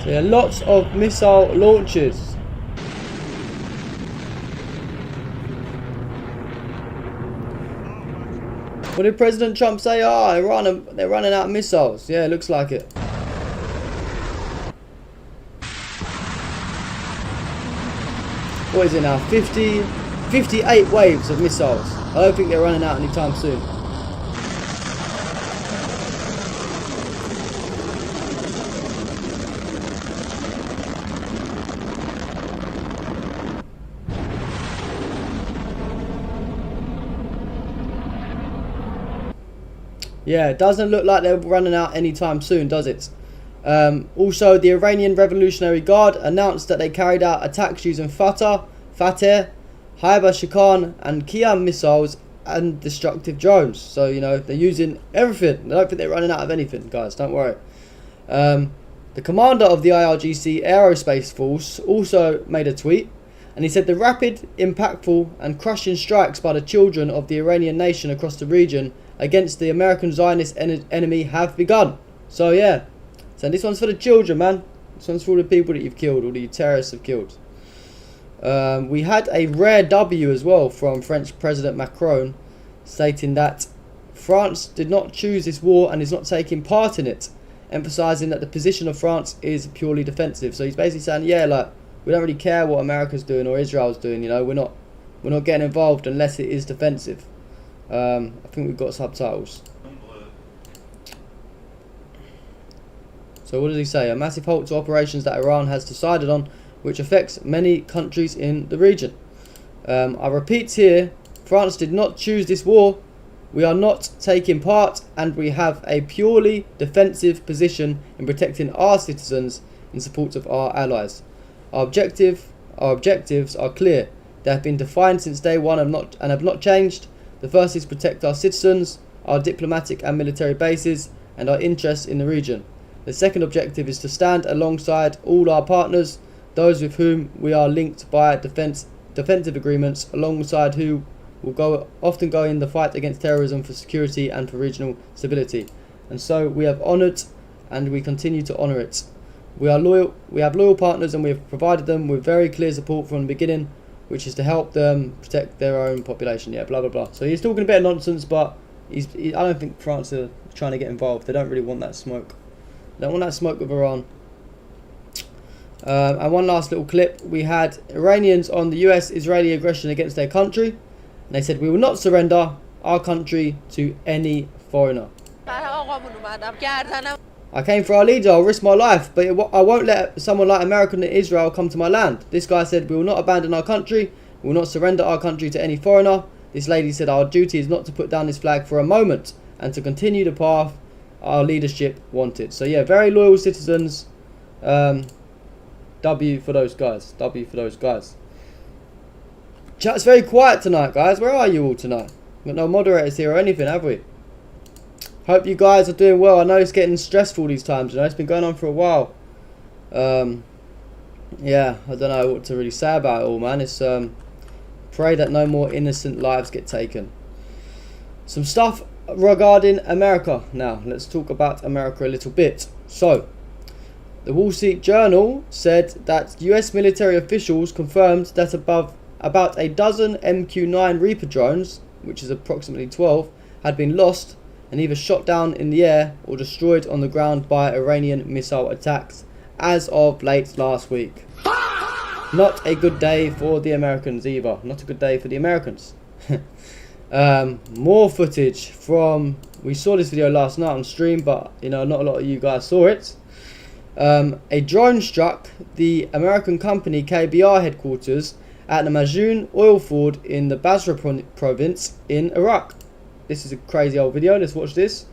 So yeah, lots of missile launches. What did President Trump say? Oh, Iran, they're running out of missiles. Yeah, it looks like it. What is it now? 58 waves of missiles. I don't think they're running out anytime soon. Yeah, it doesn't look like they're running out anytime soon, does it? Also, the Iranian Revolutionary Guard announced that they carried out attacks using Fateh, Hyber Shakan and Qiyam missiles and destructive drones. So, you know, they're using everything. I don't think they're running out of anything, guys. Don't worry. The commander of the IRGC Aerospace Force also made a tweet. And he said the rapid, impactful and crushing strikes by the children of the Iranian nation across the region against the American Zionist enemy have begun. So yeah, so this one's for the children, man. This one's for all the people that you've killed, all the terrorists have killed. We had a rare W as well from French President Macron, stating that France did not choose this war and is not taking part in it, emphasising that the position of France is purely defensive. So he's basically saying, yeah, like, we don't really care what America's doing or Israel's doing, you know, we're not getting involved unless it is defensive. I think we've got subtitles. So what does he say? A massive halt to operations that Iran has decided on, which affects many countries in the region. I repeat here, France did not choose this war. We are not taking part and we have a purely defensive position in protecting our citizens in support of our allies. Our objectives are clear. They have been defined since day one and have not changed. The first is protect our citizens, our diplomatic and military bases, and our interests in the region. The second objective is to stand alongside all our partners, those with whom we are linked by defensive agreements, alongside who will often go in the fight against terrorism for security and for regional stability. And so we have honoured and we continue to honour it. We have loyal partners and we have provided them with very clear support from the beginning, which is to help them protect their own population. Yeah, blah, blah, blah. So he's talking a bit of nonsense, but I don't think France are trying to get involved. They don't really want that smoke. They don't want that smoke with Iran. And one last little clip. We had Iranians on the US-Israeli aggression against their country. And they said, we will not surrender our country to any foreigner. I came for our leader, I'll risk my life, but I won't let someone like America and Israel come to my land. This guy said, we will not abandon our country, we will not surrender our country to any foreigner. This lady said, our duty is not to put down this flag for a moment and to continue the path our leadership wanted. So yeah, very loyal citizens. W for those guys. W for those guys. Chat's very quiet tonight, guys. Where are you all tonight? We've got no moderators here or anything, have we? Hope you guys are doing well. I know it's getting stressful these times, you know, it's been going on for a while. Yeah, I don't know what to really say about it all, man. It's pray that no more innocent lives get taken. Some stuff regarding America now. Let's talk about America a little bit. So, the Wall Street Journal said that US military officials confirmed that about a dozen MQ-9 Reaper drones, which is approximately 12, had been lost and either shot down in the air or destroyed on the ground by Iranian missile attacks as of late last week. Not a good day for the Americans either. Not a good day for the Americans. More footage from... We saw this video last night on stream, but you know, not a lot of you guys saw it. A drone struck the American company KBR headquarters at the Majun oil field in the Basra province in Iraq. This is a crazy old video. Let's watch this.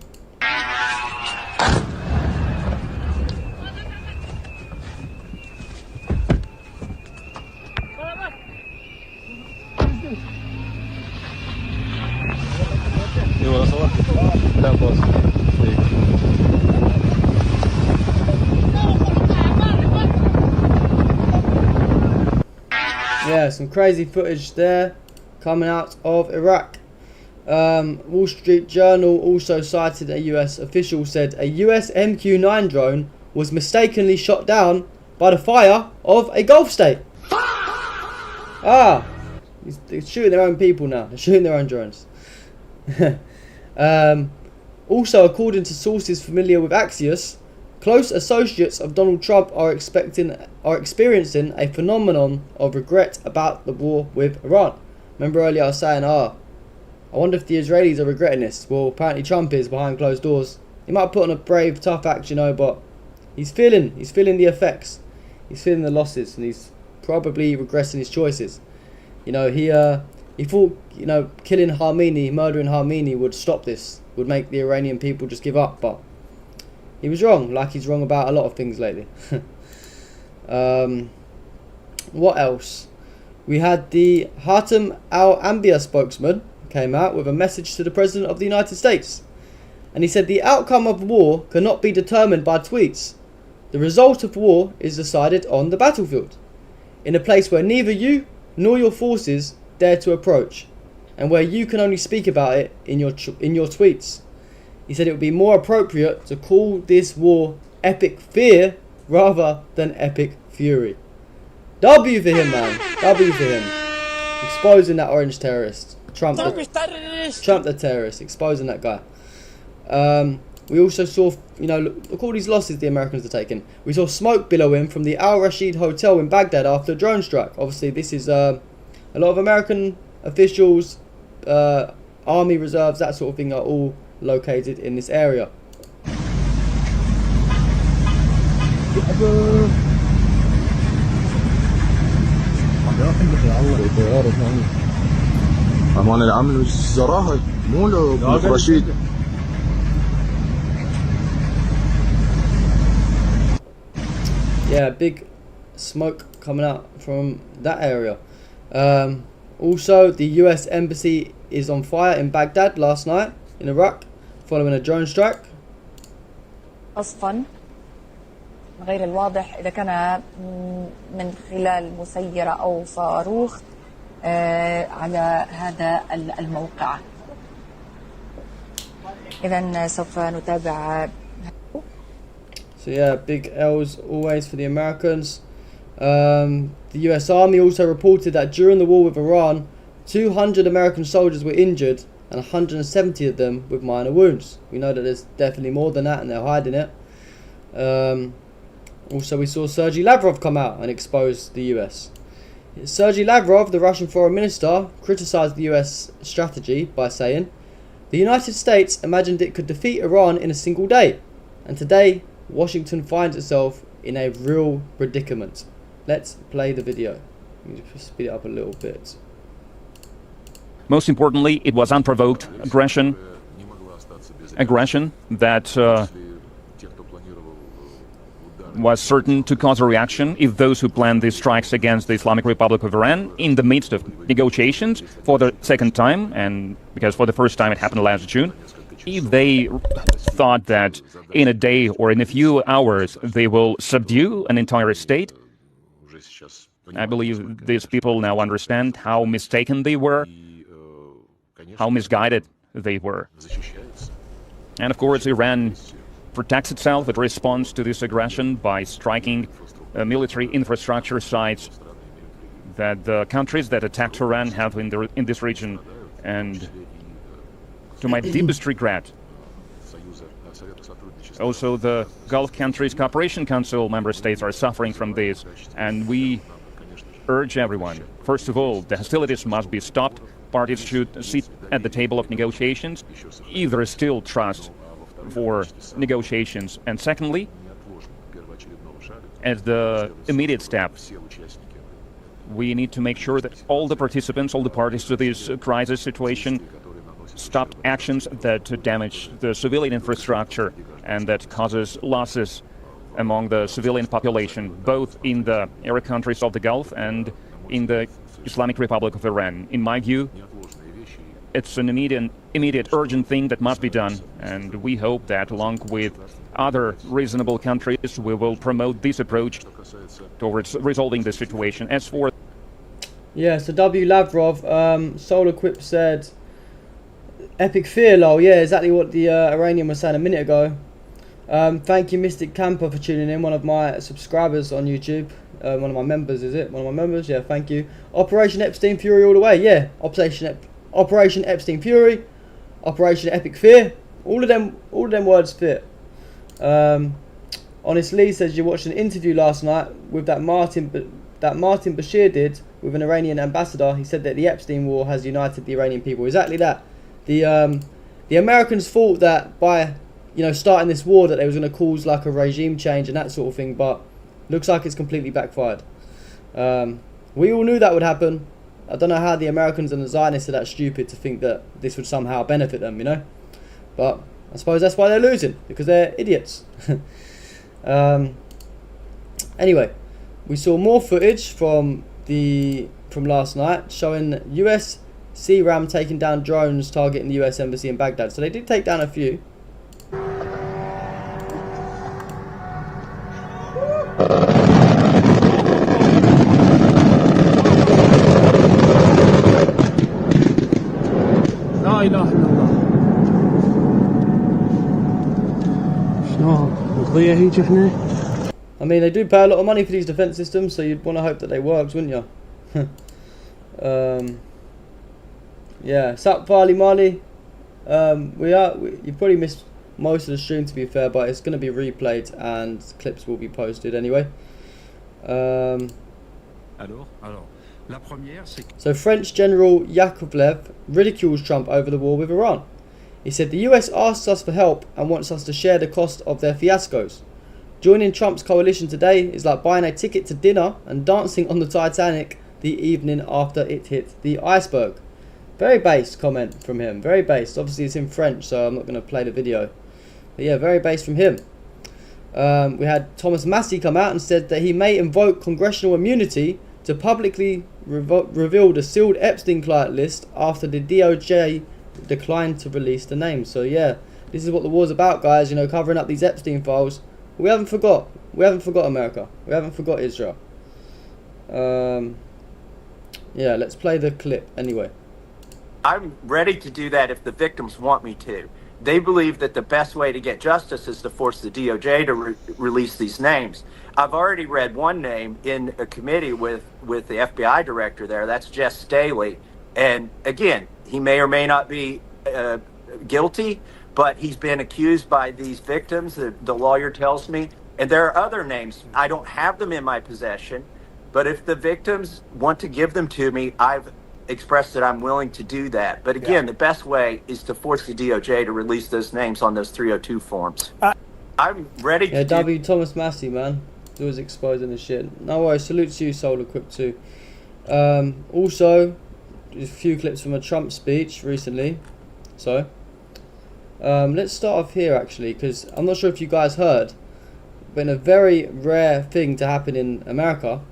Yeah, some crazy footage there coming out of Iraq. Wall Street Journal also cited a US official said a US MQ-9 drone was mistakenly shot down by the fire of a Gulf state. They're shooting their own people now. They're shooting their own drones. Also, according to sources familiar with Axios, close associates of Donald Trump are experiencing a phenomenon of regret about the war with Iran. Remember earlier I was saying, I wonder if the Israelis are regretting this. Well, apparently Trump is behind closed doors. He might put on a brave, tough act, you know, but he's feeling the effects. He's feeling the losses, and he's probably regretting his choices. You know, he thought, you know, killing Khamenei, murdering Khamenei would stop this, would make the Iranian people just give up, but he was wrong, like he's wrong about a lot of things lately. What else? We had the Hatem al-Anbiya spokesman came out with a message to the President of the United States. And he said the outcome of war cannot be determined by tweets. The result of war is decided on the battlefield, in a place where neither you nor your forces dare to approach, and where you can only speak about it in your tweets. He said it would be more appropriate to call this war epic fear rather than epic fury. W for him, man. W for him. Exposing that orange terrorist. Trump the terrorist. Exposing that guy. We also saw, you know, look all these losses the Americans are taking. We saw smoke billowing from the Al Rashid Hotel in Baghdad after a drone strike. Obviously, this is a lot of American officials, army reserves, that sort of thing are all located in this area. Yeah, big smoke coming out from that area. Also, the US embassy is on fire in Baghdad last night in Iraq following a drone strike. قصفا غير الواضح إذا كان من خلال مسيرة أو صاروخ على هذا الموقع. إذن سوف نتابع. So yeah, big L's always for the Americans. The US Army also reported that during the war with Iran, 200 American soldiers were injured and 170 of them with minor wounds. We know that there's definitely more than that and they're hiding it. Also, we saw Sergei Lavrov come out and expose the US. Sergei Lavrov, the Russian foreign minister, criticized the US strategy by saying, "The United States imagined it could defeat Iran in a single day, and today Washington finds itself in a real predicament." Let's play the video. Let me just speed it up a little bit. Most importantly, it was unprovoked aggression that was certain to cause a reaction if those who planned these strikes against the Islamic Republic of Iran in the midst of negotiations for the second time, and because for the first time it happened last June, if they thought that in a day or in a few hours they will subdue an entire state, I believe these people now understand how mistaken they were, how misguided they were. And of course, Iran protects itself. It responds to this aggression by striking military infrastructure sites that the countries that attacked Iran have in this region. And to my deepest regret, Also, the Gulf countries Cooperation Council member states are suffering from this, and we urge everyone, first of all, the hostilities must be stopped. Parties should sit at the table of negotiations, if there is still trust for negotiations. And secondly, as the immediate step, we need to make sure that all the participants, all the parties to this crisis situation, stop actions that damage the civilian infrastructure and that causes losses among the civilian population, both in the area countries of the Gulf and in the Islamic Republic of Iran. In my view, it's an immediate urgent thing that must be done, and we hope that along with other reasonable countries we will promote this approach towards resolving the situation. As for so W. Lavrov, Solar Quip said, epic fear, lol. Yeah, exactly what the Iranian was saying a minute ago. Thank you, Mystic Camper, for tuning in. One of my subscribers on YouTube. One of my members, is it? One of my members? Yeah, thank you. Operation Epstein Fury all the way. Yeah, Operation Epstein Fury, Operation Epic Fear. All of them words fit. Honest Lee says you watched an interview last night with that Martin Bashir did with an Iranian ambassador. He said that the Epstein war has united the Iranian people. Exactly that. The Americans thought that by starting this war that they was going to cause like a regime change and that sort of thing, but looks like it's completely backfired. We all knew that would happen. I don't know how the Americans and the Zionists are that stupid to think that this would somehow benefit them, but I suppose that's why they're losing, because they're idiots. Anyway, we saw more footage from last night showing US CRAM taking down drones targeting the US embassy in Baghdad. So they did take down a few. I mean, they do pay a lot of money for these defense systems, so you'd want to hope that they work, wouldn't you? Yeah, Sup Farley Marley. You probably missed most of the stream, to be fair, but it's going to be replayed and clips will be posted anyway. So French General Yakovlev ridicules Trump over the war with Iran. He said the US asks us for help and wants us to share the cost of their fiascos. Joining Trump's coalition today is like buying a ticket to dinner and dancing on the Titanic the evening after it hit the iceberg. Very based comment from him, very based. Obviously it's in French, so I'm not going to play the video. But yeah, very based from him. We had Thomas Massie come out and said that he may invoke congressional immunity to publicly reveal the sealed Epstein client list after the DOJ declined to release the name. So yeah, this is what the war's about, guys, covering up these Epstein files. We haven't forgot America. We haven't forgot Israel. Yeah, let's play the clip anyway. I'm ready to do that if the victims want me to. They believe that the best way to get justice is to force the DOJ to release these names. I've already read one name in a committee with the FBI director there. That's Jess Staley. And again, he may or may not be guilty, but he's been accused by these victims, the lawyer tells me. And there are other names. I don't have them in my possession, but if the victims want to give them to me, I've expressed that I'm willing to do that. But again, the best way is to force the DOJ to release those names on those 302 forms. I'm ready to W. Thomas Massey, man. He's always exposing the shit. No worries, salute to you, Solar Equip too. Also, a few clips from a Trump speech recently. So, let's start off here actually, because I'm not sure if you guys heard, but in a very rare thing to happen in America,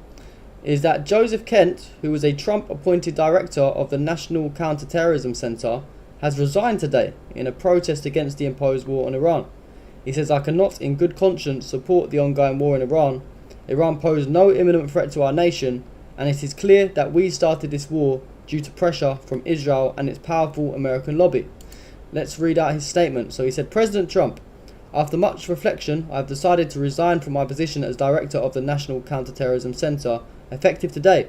is that Joseph Kent, who was a Trump-appointed director of the National Counterterrorism Center, has resigned today in a protest against the imposed war on Iran. He says, "I cannot in good conscience support the ongoing war in Iran. Iran posed no imminent threat to our nation, and it is clear that we started this war due to pressure from Israel and its powerful American lobby." Let's read out his statement. So he said, "President Trump, after much reflection, I have decided to resign from my position as director of the National Counterterrorism Center, effective today.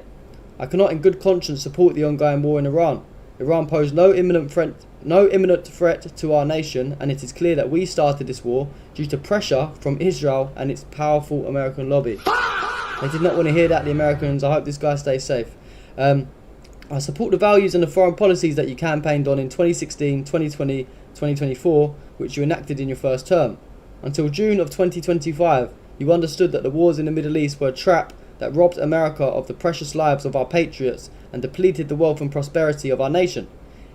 I cannot in good conscience support the ongoing war in Iran. Iran posed no imminent threat to our nation, and it is clear that we started this war due to pressure from Israel and its powerful American lobby. They did not want to hear that, the Americans. I hope this guy stays safe. I support the values and the foreign policies that you campaigned on in 2016, 2020, 2024, which you enacted in your first term. Until June of 2025, you understood that the wars in the Middle East were a trap that robbed America of the precious lives of our patriots and depleted the wealth and prosperity of our nation.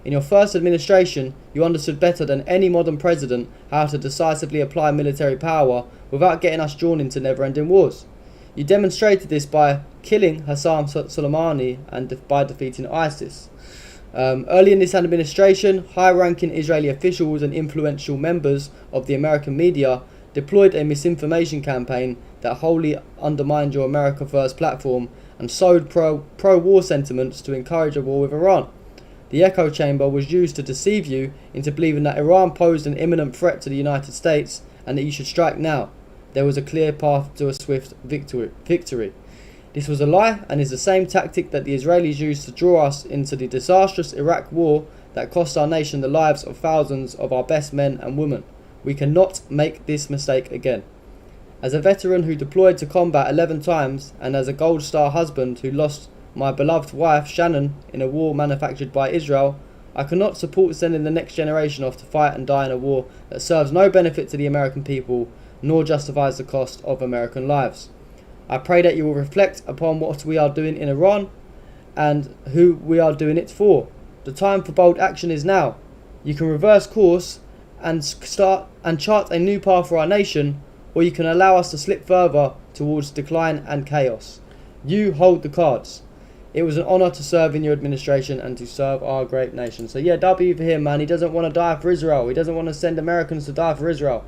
In your first administration, you understood better than any modern president how to decisively apply military power without getting us drawn into never-ending wars. You demonstrated this by killing Hassan Soleimani and by defeating ISIS. Early in this administration, high-ranking Israeli officials and influential members of the American media deployed a misinformation campaign that wholly undermined your America First platform and sowed pro-war sentiments to encourage a war with Iran. The echo chamber was used to deceive you into believing that Iran posed an imminent threat to the United States and that you should strike now. There was a clear path to a swift victory. This was a lie and is the same tactic that the Israelis used to draw us into the disastrous Iraq war that cost our nation the lives of thousands of our best men and women. We cannot make this mistake again. As a veteran who deployed to combat 11 times and as a Gold Star husband who lost my beloved wife Shannon in a war manufactured by Israel, I cannot support sending the next generation off to fight and die in a war that serves no benefit to the American people nor justifies the cost of American lives. I pray that you will reflect upon what we are doing in Iran and who we are doing it for. The time for bold action is now. You can reverse course and chart a new path for our nation, or you can allow us to slip further towards decline and chaos. You hold the cards. It was an honour to serve in your administration and to serve our great nation. So yeah, W for him, man. He doesn't want to die for Israel. He doesn't want to send Americans to die for Israel.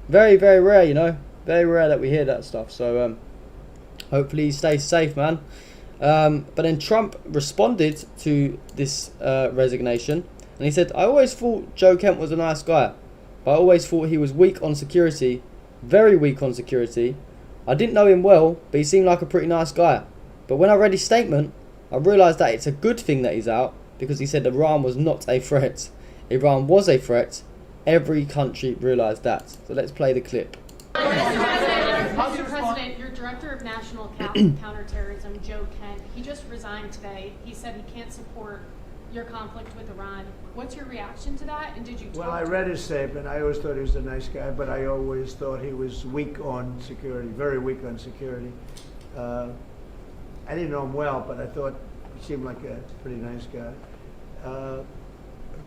Very, very rare, you know. Very rare that we hear that stuff. So hopefully he stays safe, man. But then Trump responded to this resignation. And he said, I always thought Joe Kent was a nice guy. But I always thought he was weak on security. Very weak on security. I didn't know him well, but he seemed like a pretty nice guy. But when I read his statement, I realised that it's a good thing that he's out, because he said Iran was not a threat. Iran was a threat. Every country realised that. So let's play the clip. Mr. President, your Director of National Counterterrorism, Joe Kent, he just resigned today. He said he can't support your conflict with Iran. What's your reaction to that? And did you talk Well, I read his statement. I always thought he was a nice guy, but I always thought he was weak on security, very weak on security. I didn't know him well, but I thought he seemed like a pretty nice guy.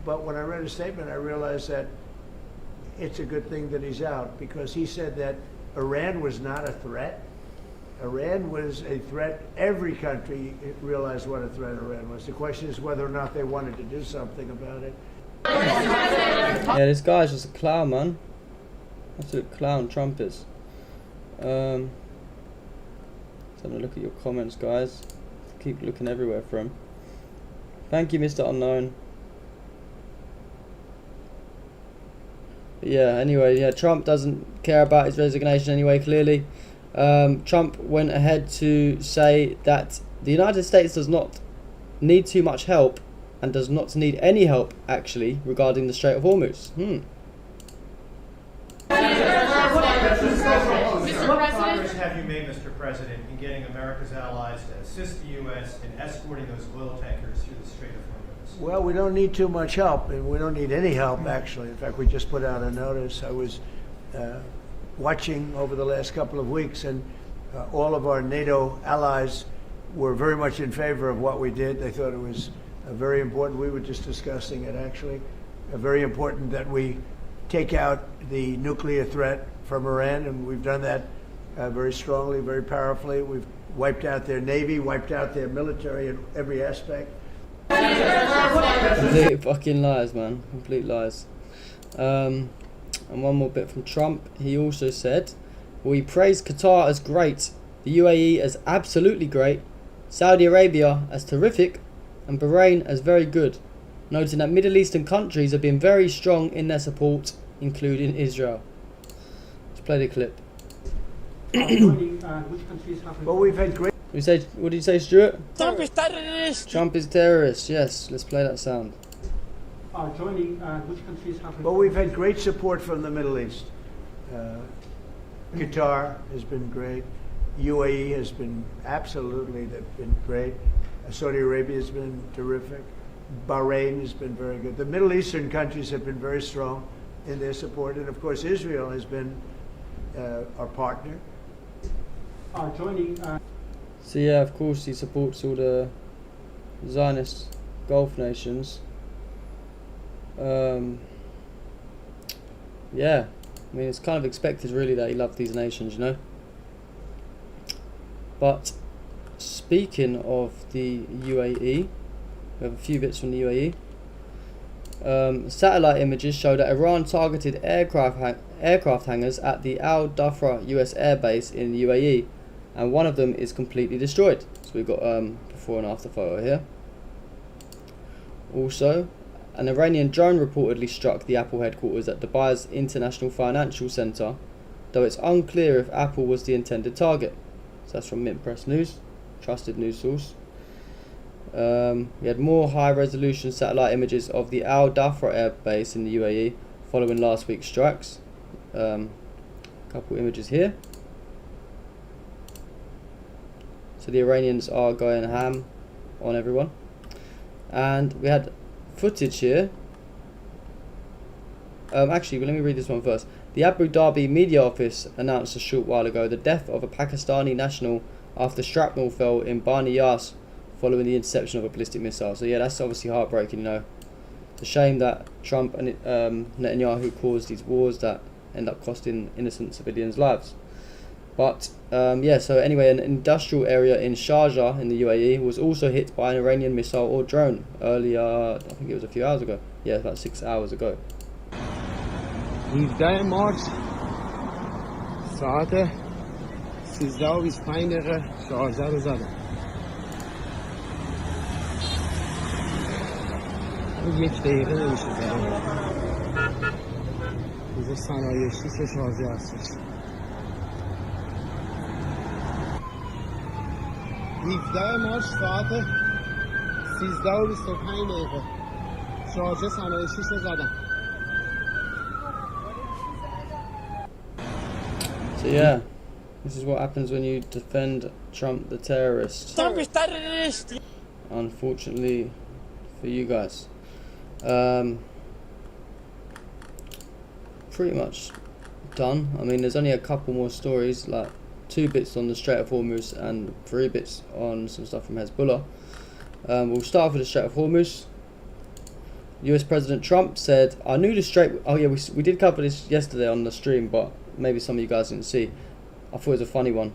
But when I read his statement, I realized that it's a good thing that he's out, because he said that Iran was not a threat. Iran was a threat. Every country realized what a threat Iran was. The question is whether or not they wanted to do something about it. Yeah, this guy's just a clown, man. Absolute clown, Trump is. Let's have a look at your comments, guys. Keep looking everywhere for him. Thank you, Mr. Unknown. But yeah, anyway, yeah, Trump doesn't care about his resignation anyway, clearly. Trump went ahead to say that the United States does not need too much help and does not need any help, actually, regarding the Strait of Hormuz. What progress have you made, Mr. President, in getting America's allies to assist the U.S. in escorting those oil tankers through the Strait of Hormuz? Well, we don't need too much help, and we don't need any help, actually. In fact, we just put out a notice. I was watching over the last couple of weeks, and all of our NATO allies were very much in favor of what we did. They thought it was very important. We were just discussing it, actually. Very important that we take out the nuclear threat from Iran, and we've done that very strongly, very powerfully. We've wiped out their navy, wiped out their military in every aspect. Complete fucking lies, man. Complete lies. And one more bit from Trump. He also said, we praise Qatar as great, the UAE as absolutely great, Saudi Arabia as terrific, and Bahrain as very good, noting that Middle Eastern countries have been very strong in their support, including Israel. Let's play the clip. Well, we've had great... What did you say, Stuart? Trump is terrorist. Trump is terrorist. Yes, let's play that sound. Joining, which countries have... Well, we've had great support from the Middle East. Qatar has been great. UAE has been absolutely, they've been great. Saudi Arabia has been terrific. Bahrain has been very good. The Middle Eastern countries have been very strong in their support. And of course, Israel has been our partner. Joining... So yeah, of course he supports all the Zionist Gulf nations. Yeah, I mean it's kind of expected really that he loved these nations, you know. But speaking of the UAE, we have a few bits from the UAE. Satellite images show that Iran targeted aircraft hangars at the Al Dhafra US air base in the UAE, and one of them is completely destroyed. So we've got before and after photo here. Also, an Iranian drone reportedly struck the Apple headquarters at Dubai's International Financial Centre, though it's unclear if Apple was the intended target. So that's from Mint Press News, trusted news source. We had more high-resolution satellite images of the Al Dhafra air base in the UAE following last week's strikes. A couple images here. So the Iranians are going ham on everyone. And we had footage here. Actually, let me read this one first. The Abu Dhabi media office announced a short while ago the death of a Pakistani national after shrapnel fell in Bani Yas following the interception of a ballistic missile. So yeah, that's obviously heartbreaking, you know. It's a shame that Trump and Netanyahu caused these wars that end up costing innocent civilians' lives. But yeah, so anyway, an industrial area in Sharjah in the UAE was also hit by an Iranian missile or drone earlier, I think it was a few hours ago. Yeah, about 6 hours ago. 17 مارس ساعت 13:25 شارژه رو زدم. یک دقیقه نمیشه زدم. اینجا صنایع 6 شارژه هستش. 17 مارس ساعت 13:25 دقیقه شارژه صنایع 6 رو زدم. So yeah, this is what happens when you defend Trump the terrorist. Trump is terrorist. Unfortunately for you guys. Pretty much done. I mean, there's only a couple more stories, like 2 bits on the Strait of Hormuz and 3 bits on some stuff from Hezbollah. We'll start with the Strait of Hormuz. US President Trump said, I knew the Strait... Oh yeah, we did cover this yesterday on the stream, but maybe some of you guys didn't see. I thought it was a funny one.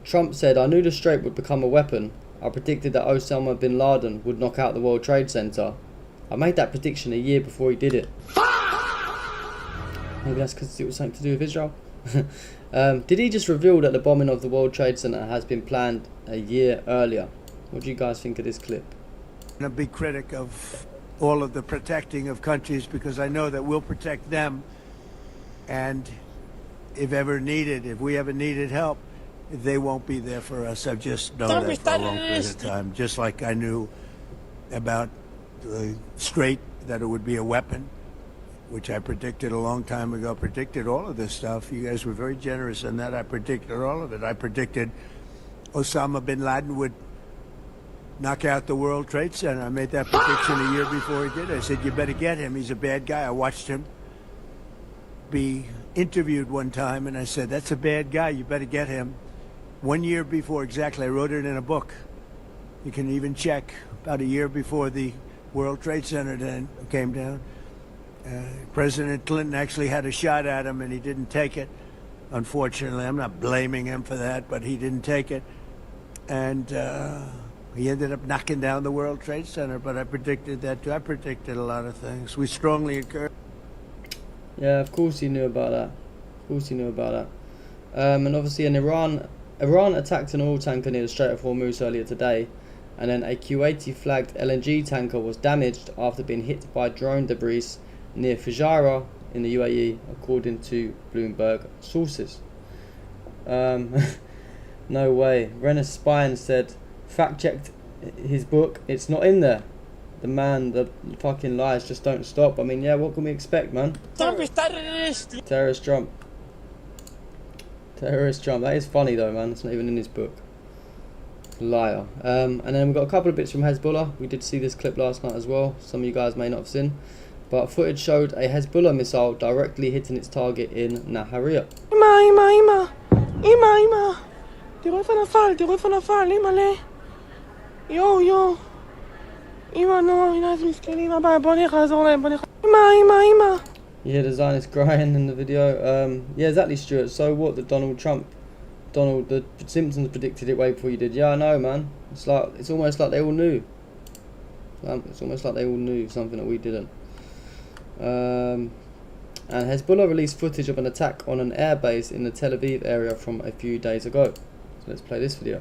Trump said, I knew the Strait would become a weapon. I predicted that Osama bin Laden would knock out the World Trade Center. I made that prediction a year before he did it. Maybe that's because it was something to do with Israel. Did he just reveal that the bombing of the World Trade Center has been planned a year earlier? What do you guys think of this clip? I'm a big critic of all of the protecting of countries because I know that we'll protect them, and if we ever needed help, they won't be there for us. I've just known that for a long period of time. Just like I knew about the Strait, that it would be a weapon, which I predicted a long time ago. Predicted all of this stuff. You guys were very generous in that. I predicted all of it. I predicted Osama bin Laden would knock out the World Trade Center. I made that prediction a year before he did. I said, you better get him. He's a bad guy. I watched him be interviewed one time, and I said, that's a bad guy. You better get him. 1 year before, exactly. I wrote it in a book. You can even check. About a year before the World Trade Center then came down, President Clinton actually had a shot at him, and he didn't take it. Unfortunately, I'm not blaming him for that, but he didn't take it. And he ended up knocking down the World Trade Center, but I predicted that too. I predicted a lot of things. We strongly encourage. Yeah, of course he knew about that. Of course he knew about that. And obviously in Iran attacked an oil tanker near the Strait of Hormuz earlier today, and then a Kuwaiti flagged LNG tanker was damaged after being hit by drone debris near Fujairah in the UAE, according to Bloomberg sources. No way. Renner Spine said, fact-checked his book. It's not in there. The man, the fucking lies just don't stop. I mean, yeah, what can we expect, man? Trump is terrorist. Terrorist Trump. Terrorist Trump. That is funny though, man. It's not even in his book. Liar. And then we've got a couple of bits from Hezbollah. We did see this clip last night as well. Some of you guys may not have seen. But footage showed a Hezbollah missile directly hitting its target in Nahariya. אמא. תראו איפה נפל, אמא'לה. יו. אמא, נו, הנה איזה מסכנים, אבא, בוא נלך לעזור להם, אמא. You hear the Zionist crying in the video. Yeah, exactly, Stuart. So what? The Simpsons predicted it way before you did. Yeah, I know, man. It's almost like they all knew. It's almost like they all knew something that we didn't. And Hezbollah released footage of an attack on an airbase in the Tel Aviv area from a few days ago. So let's play this video.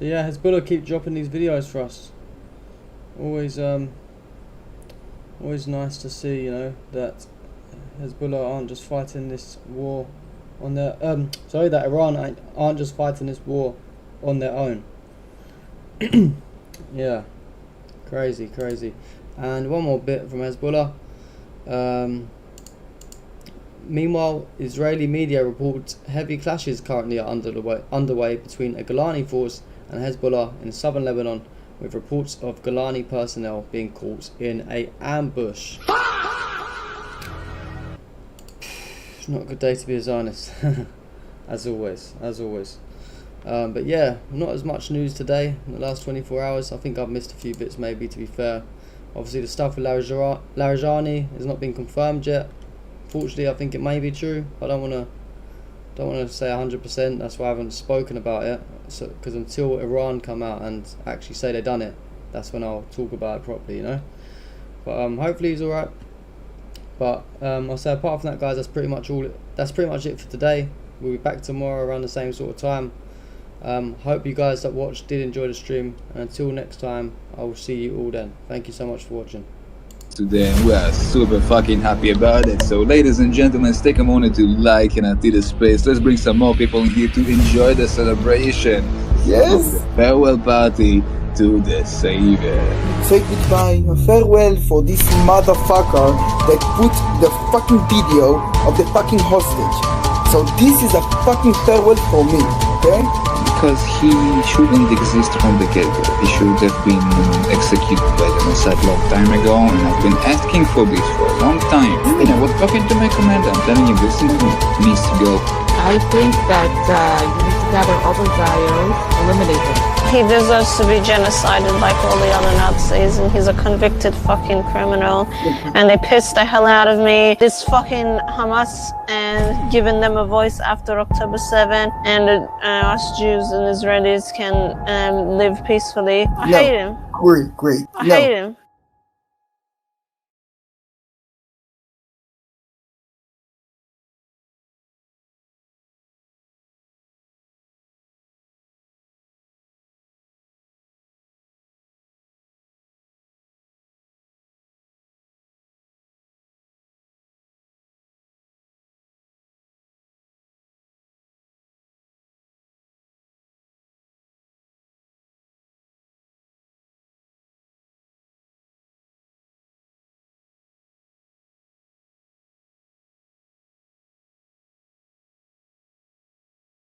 So yeah, Hezbollah keep dropping these videos for us. Always nice to see, you know, that Hezbollah aren't just fighting this war on their that Iran aren't just fighting this war on their own. Yeah, crazy. And one more bit from Hezbollah. Meanwhile, Israeli media reports heavy clashes currently are underway between a Golani force and Hezbollah in southern Lebanon, with reports of Golani personnel being caught in an ambush. Not a good day to be a Zionist, as always. But yeah, not as much news today in the last 24 hours. I think I've missed a few bits maybe, to be fair. Obviously the stuff with Larijani has not been confirmed yet. Fortunately, I think it may be true. I don't want to say 100%. That's why I haven't spoken about it. So, because until Iran come out and actually say they've done it, that's when I'll talk about it properly, you know. But hopefully he's all right. But I'll say apart from that, guys, that's pretty much it for today. We'll be back tomorrow around the same sort of time. Hope you guys that watched did enjoy the stream, and until next time, I will see you all then. Thank you so much for watching. Today, and we are super fucking happy about it. So ladies and gentlemen, let's take a moment to like and empty the space. Let's bring some more people in here to enjoy the celebration. Yes, the farewell party to the Savior. Say goodbye, a farewell for this motherfucker that put the fucking video of the fucking hostage. So this is a fucking farewell for me, okay? Because he shouldn't exist from the get-go. He should have been executed by the Mossad long time ago, and I've been asking for this for a long time. And I was talking to my commander, I'm telling you, this needs to go. I think that you need to gather all the Zios, eliminate them. He deserves to be genocided like all the other Nazis, and he's a convicted fucking criminal. And they pissed the hell out of me. This fucking Hamas and giving them a voice after October 7, and us Jews and Israelis can live peacefully. I hate him. Great. I hate him.